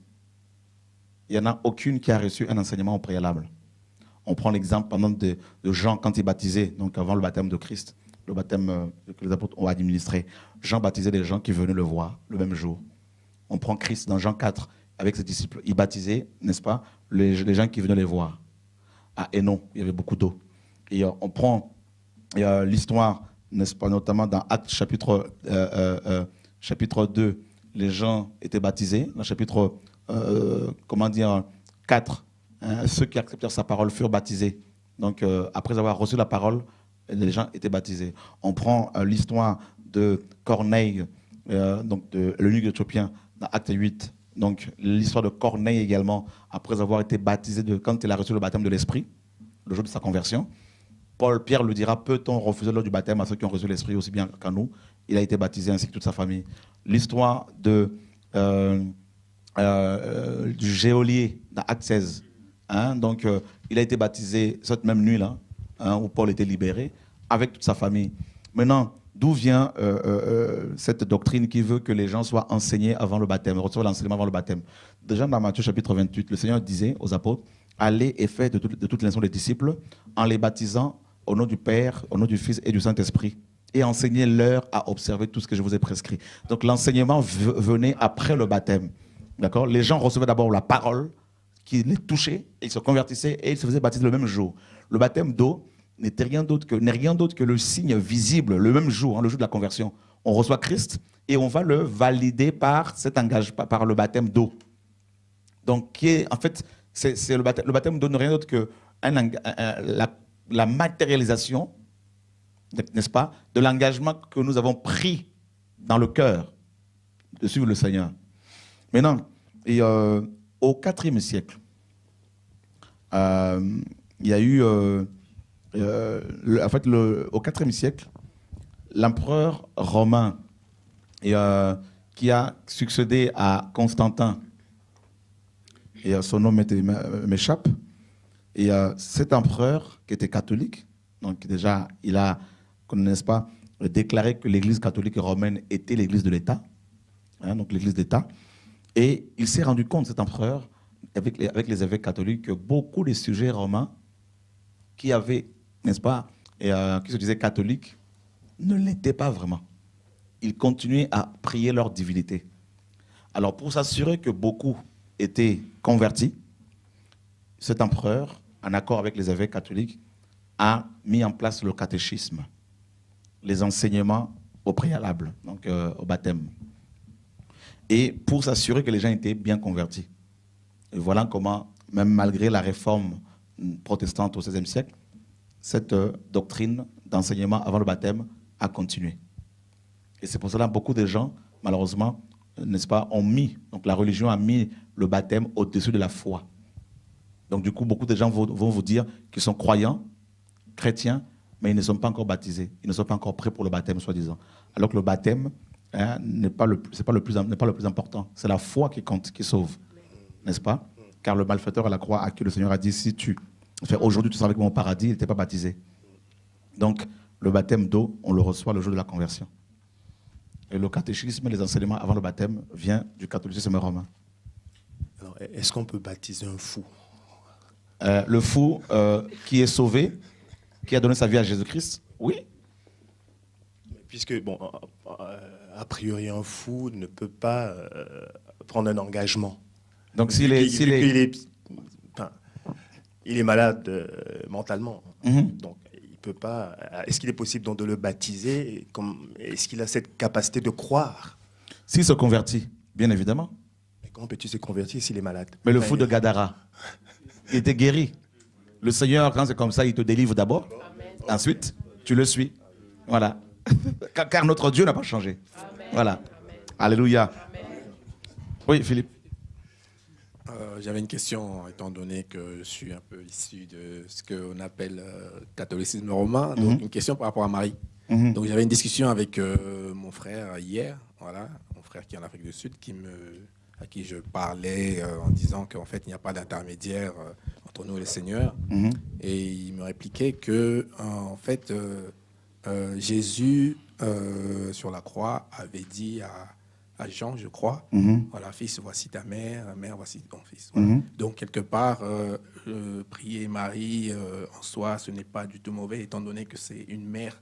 Il n'y en a aucune qui a reçu un enseignement au préalable. On prend l'exemple, par exemple, de Jean quand il baptisait, donc avant le baptême de Christ, le baptême que les apôtres ont administré. Jean baptisait les gens qui venaient le voir le même jour. On prend Christ dans Jean 4 avec ses disciples. Il baptisait, n'est-ce pas, les gens qui venaient les voir. À Hénon, il y avait beaucoup d'eau. Et on prend l'histoire, n'est-ce pas, notamment dans Actes chapitre 2, les gens étaient baptisés. Dans le chapitre 4, ceux qui acceptèrent sa parole furent baptisés. Donc, après avoir reçu la parole, les gens étaient baptisés. On prend l'histoire de Corneille, donc de l'eunuque éthiopien, dans Acte 8. Donc, l'histoire de Corneille également, après avoir été baptisé, quand il a reçu le baptême de l'Esprit, le jour de sa conversion. Pierre lui dira, peut-on refuser l'eau du baptême à ceux qui ont reçu l'Esprit aussi bien qu'à nous? Il a été baptisé ainsi que toute sa famille. L'histoire du geôlier dans Acte 16. Donc, il a été baptisé cette même nuit-là, où Paul était libéré, avec toute sa famille. Maintenant, d'où vient cette doctrine qui veut que les gens soient enseignés avant le baptême, reçoivent l'enseignement avant le baptême? Déjà, dans Matthieu chapitre 28, le Seigneur disait aux apôtres, allez et faites de toutes les nations des disciples, en les baptisant au nom du Père, au nom du Fils et du Saint-Esprit, et enseignez-leur à observer tout ce que je vous ai prescrit. Donc l'enseignement venait après le baptême. D'accord? Les gens recevaient d'abord la parole, qui les touchait, ils se convertissaient et ils se faisaient baptiser le même jour. Le baptême d'eau n'est rien d'autre que le signe visible, le même jour, le jour de la conversion. On reçoit Christ et on va le valider par cet engagement, par le baptême d'eau. Donc, en fait, le baptême d'eau n'est rien d'autre que la matérialisation, n'est-ce pas, de l'engagement que nous avons pris dans le cœur de suivre le Seigneur. Maintenant, au IVe siècle, il y a eu, au IVe siècle, l'empereur romain qui a succédé à Constantin, et son nom m'échappe, et cet empereur qui était catholique, donc déjà il a, n'est-ce pas, déclaré que l'église catholique romaine était l'église de l'État, donc l'église d'État, et il s'est rendu compte, cet empereur, avec les évêques catholiques, que beaucoup de sujets romains qui avaient, n'est-ce pas, qui se disaient catholiques, ne l'étaient pas vraiment. ils continuaient à prier leur divinité. Alors, pour s'assurer que beaucoup étaient convertis, cet empereur, en accord avec les évêques catholiques, a mis en place le catéchisme, les enseignements au préalable, donc au baptême. Et pour s'assurer que les gens étaient bien convertis. Et voilà comment, même malgré la réforme protestante au XVIe siècle, cette doctrine d'enseignement avant le baptême a continué. Et c'est pour cela que beaucoup de gens, malheureusement, n'est-ce pas, ont mis, donc la religion a mis le baptême au-dessus de la foi. Donc du coup, beaucoup de gens vont vous dire qu'ils sont croyants, chrétiens, mais ils ne sont pas encore baptisés. Ils ne sont pas encore prêts pour le baptême, soi-disant. Alors que le baptême n'est pas le plus important. C'est la foi qui compte, qui sauve. N'est-ce pas? Car le malfaiteur à la croix à qui le Seigneur a dit, si tu fais aujourd'hui tu seras avec moi au paradis, il n'était pas baptisé. Donc, le baptême d'eau, on le reçoit le jour de la conversion. Et le catéchisme, les enseignements avant le baptême, vient du catholicisme romain. Alors, est-ce qu'on peut baptiser un fou? Le fou qui est sauvé, qui a donné sa vie à Jésus-Christ, oui. Puisque, bon, a priori, un fou ne peut pas prendre un engagement. Donc, il est malade mentalement. Donc, il peut pas. Est-ce qu'il est possible donc de le baptiser? Est-ce qu'il a cette capacité de croire? S'il se convertit, bien évidemment. Mais comment peux-tu se convertir s'il est malade? Mais le fou de Gadara, il était guéri. Le Seigneur, quand c'est comme ça, il te délivre d'abord. Ensuite, tu le suis. Voilà. Car notre Dieu n'a pas changé. Amen. Voilà. Amen. Alléluia. Amen. Oui, Philippe. J'avais une question, étant donné que je suis un peu issu de ce qu'on appelle catholicisme romain. Donc, une question par rapport à Marie. Donc, j'avais une discussion avec mon frère hier. Voilà, mon frère qui est en Afrique du Sud, à qui je parlais en disant qu'en fait, il n'y a pas d'intermédiaire entre nous et le Seigneur. Et il me répliquait que, en fait, Jésus, sur la croix, avait dit à Jean, je crois, voilà, fils, voici ta mère, mère, voici ton fils. Voilà. Donc, quelque part, prier Marie en soi, ce n'est pas du tout mauvais, étant donné que c'est une mère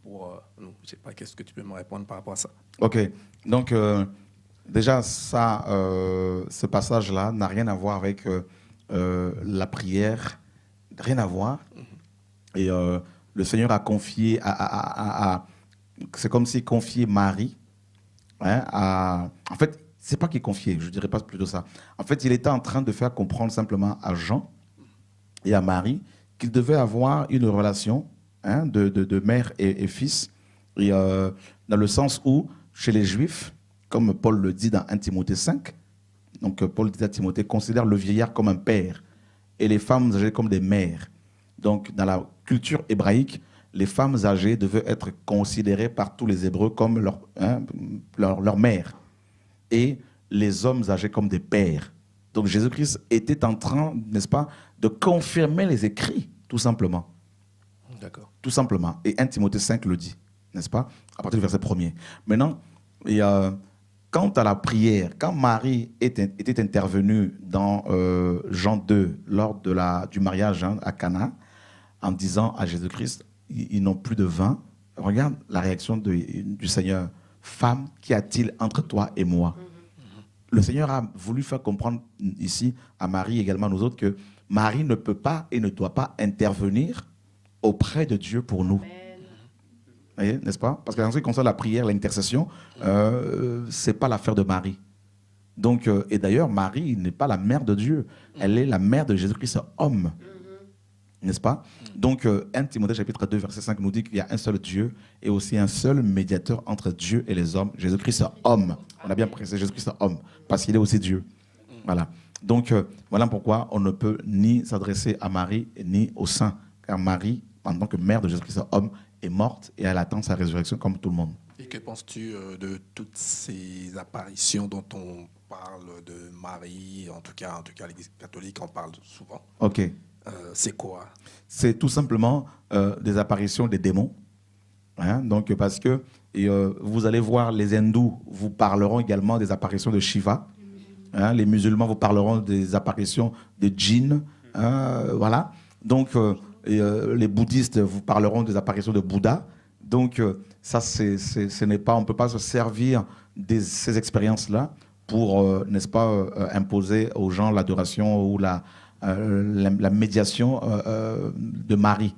pour nous. Je ne sais pas, qu'est-ce que tu peux me répondre par rapport à ça? Ok, donc déjà, ça, ce passage-là n'a rien à voir avec la prière, rien à voir. Et le Seigneur a confié, c'est comme s'il confiait Marie. En fait, c'est pas qu'il confiait, je dirais pas plutôt ça. En fait, il était en train de faire comprendre simplement à Jean et à Marie qu'ils devaient avoir une relation de mère et fils, et dans le sens où, chez les Juifs, comme Paul le dit dans 1 Timothée 5, donc Paul dit à Timothée, considère le vieillard comme un père et les femmes âgées comme des mères. Donc, dans la culture hébraïque, les femmes âgées devaient être considérées par tous les Hébreux comme leur mère, et les hommes âgés comme des pères. Donc Jésus-Christ était en train, n'est-ce pas, de confirmer les écrits, tout simplement. D'accord. Tout simplement. Et 1 Timothée 5 le dit, n'est-ce pas, à partir du verset 1er. Maintenant, quant à la prière, quand Marie était intervenue dans Jean 2, lors du mariage à Cana, en disant à Jésus-Christ, ils n'ont plus de vin. Regarde la réaction du Seigneur. Femme, qu'y a-t-il entre toi et moi? Le Seigneur a voulu faire comprendre ici à Marie, également à nous autres, que Marie ne peut pas et ne doit pas intervenir auprès de Dieu pour nous. Vous voyez, n'est-ce pas? Parce qu'en ce qui concerne la prière, l'intercession, ce n'est pas l'affaire de Marie. Donc, et d'ailleurs, Marie n'est pas la mère de Dieu. Elle est la mère de Jésus-Christ, homme. N'est-ce pas? Donc, 1 Timothée chapitre 2, verset 5 nous dit qu'il y a un seul Dieu et aussi un seul médiateur entre Dieu et les hommes, Jésus-Christ homme. On a bien précisé Jésus-Christ homme, parce qu'il est aussi Dieu. Voilà. Donc, voilà pourquoi on ne peut ni s'adresser à Marie ni au Saint, car Marie, en tant que mère de Jésus-Christ homme, est morte et elle attend sa résurrection comme tout le monde. Et que penses-tu de toutes ces apparitions dont on parle de Marie, en tout cas l'Église catholique en parle souvent? Ok. C'est quoi? C'est tout simplement des apparitions des démons. Donc, parce que vous allez voir, les hindous vous parleront également des apparitions de Shiva. Les musulmans vous parleront des apparitions de djinns. Voilà. Donc, les bouddhistes vous parleront des apparitions de Bouddha. Donc, ça, ce n'est pas, on ne peut pas se servir de ces expériences-là pour, n'est-ce pas, imposer aux gens l'adoration ou la médiation de Marie,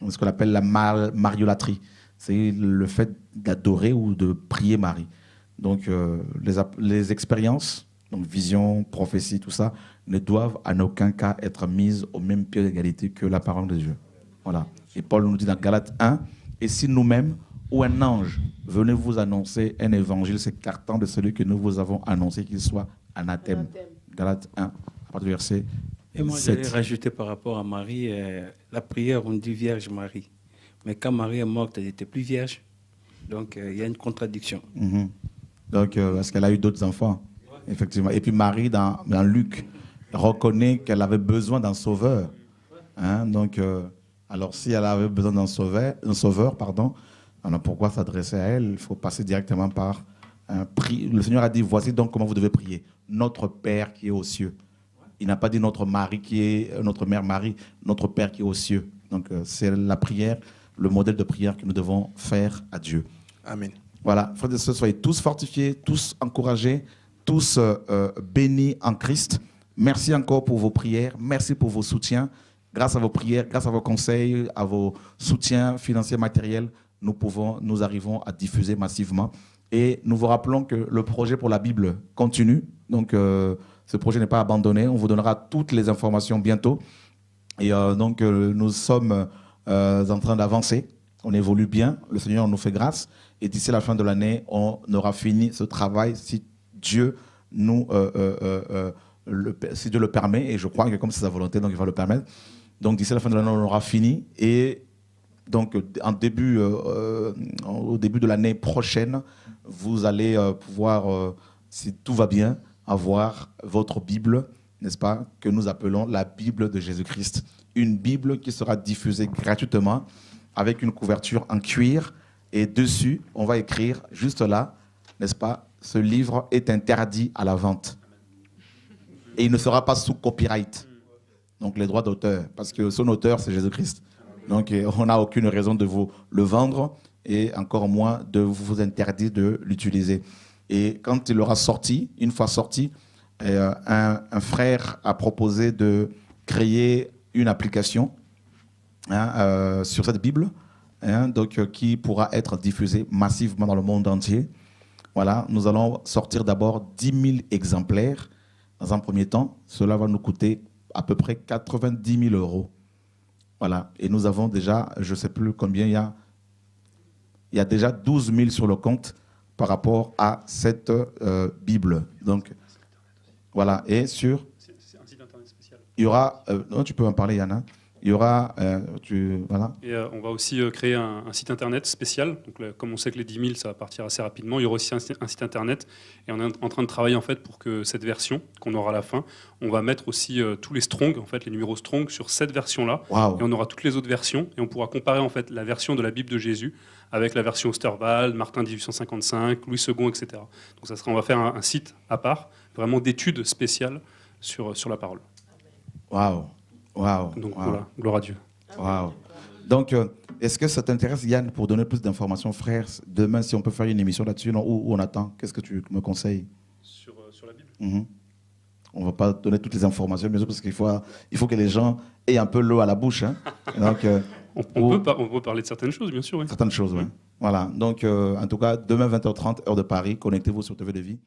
ce qu'on appelle la mariolatrie. C'est le fait d'adorer ou de prier Marie. Donc, les expériences, donc vision, prophétie, tout ça, ne doivent en aucun cas être mises au même pied d'égalité que la parole de Dieu. Voilà. Et Paul nous dit dans Galates 1, « Et si nous-mêmes, ou un ange, venez vous annoncer un évangile s'écartant de celui que nous vous avons annoncé, qu'il soit anathème. » Galates 1, à partir du verset 7. Et moi, j'allais rajouter par rapport à Marie, la prière, on dit Vierge Marie. Mais quand Marie est morte, elle n'était plus vierge. Donc, il y a une contradiction. Donc, parce qu'elle a eu d'autres enfants, effectivement. Et puis Marie, dans Luc, reconnaît qu'elle avait besoin d'un sauveur. Hein? Donc, alors, si elle avait besoin d'un sauveur, alors pourquoi s'adresser à elle? Il faut passer directement par un prix. Le Seigneur a dit, voici donc comment vous devez prier. Notre Père qui est aux cieux. Il n'a pas dit notre mère Marie, notre Père qui est aux cieux. Donc, c'est la prière, le modèle de prière que nous devons faire à Dieu. Amen. Voilà, frères et sœurs, soyez tous fortifiés, tous encouragés, tous bénis en Christ. Merci encore pour vos prières, merci pour vos soutiens. Grâce à vos prières, grâce à vos conseils, à vos soutiens financiers, matériels, nous arrivons à diffuser massivement. Et nous vous rappelons que le projet pour la Bible continue. Donc, ce projet n'est pas abandonné. On vous donnera toutes les informations bientôt. Et donc, nous sommes en train d'avancer. On évolue bien. Le Seigneur nous fait grâce. Et d'ici la fin de l'année, on aura fini ce travail si Dieu si Dieu le permet. Et je crois que comme c'est sa volonté, donc il va le permettre. Donc d'ici la fin de l'année, on aura fini. Et donc au début de l'année prochaine, vous allez pouvoir, si tout va bien, avoir votre Bible, n'est-ce pas, que nous appelons la Bible de Jésus-Christ. Une Bible qui sera diffusée gratuitement avec une couverture en cuir. Et dessus, on va écrire juste là, n'est-ce pas, ce livre est interdit à la vente. Et il ne sera pas sous copyright. Donc les droits d'auteur, parce que son auteur, c'est Jésus-Christ. Donc on n'a aucune raison de vous le vendre et encore moins de vous interdire de l'utiliser. Et quand il aura sorti, une fois sorti, un frère a proposé de créer une application sur cette Bible, donc, qui pourra être diffusée massivement dans le monde entier. Voilà, nous allons sortir d'abord 10 000 exemplaires dans un premier temps. Cela va nous coûter à peu près 90 000 €. Voilà, et nous avons déjà, je ne sais plus combien, il y a déjà 12 000 sur le compte par rapport à cette Bible. Donc, voilà, et sur... C'est un site internet spécial. Il y aura... non, tu peux en parler, Yana. Il y aura... voilà. Et on va aussi créer un site internet spécial. Donc, comme on sait que les 10 000, ça va partir assez rapidement, il y aura aussi un site internet. Et on est en train de travailler en fait, pour que cette version qu'on aura à la fin, on va mettre aussi tous les Strong, en fait, les numéros Strong sur cette version-là. Wow. Et on aura toutes les autres versions. Et on pourra comparer en fait, la version de la Bible de Jésus avec la version Osterwald, Martin 1855, Louis II, etc. Donc on va faire un site à part, vraiment d'études spéciales sur la parole. Waouh. Wow. Donc voilà, gloire à Dieu. Wow. Donc, est-ce que ça t'intéresse, Yann, pour donner plus d'informations, frère? Demain, si on peut faire une émission là-dessus, non, où on attend? Qu'est-ce que tu me conseilles? Sur la Bible. On ne va pas donner toutes les informations, bien sûr, parce qu'il faut que les gens aient un peu l'eau à la bouche. Hein. Donc, on peut parler de certaines choses, bien sûr. Oui. Certaines choses, oui. Voilà. Donc, en tout cas, demain, 20h30, heure de Paris, connectez-vous sur TV de Vie.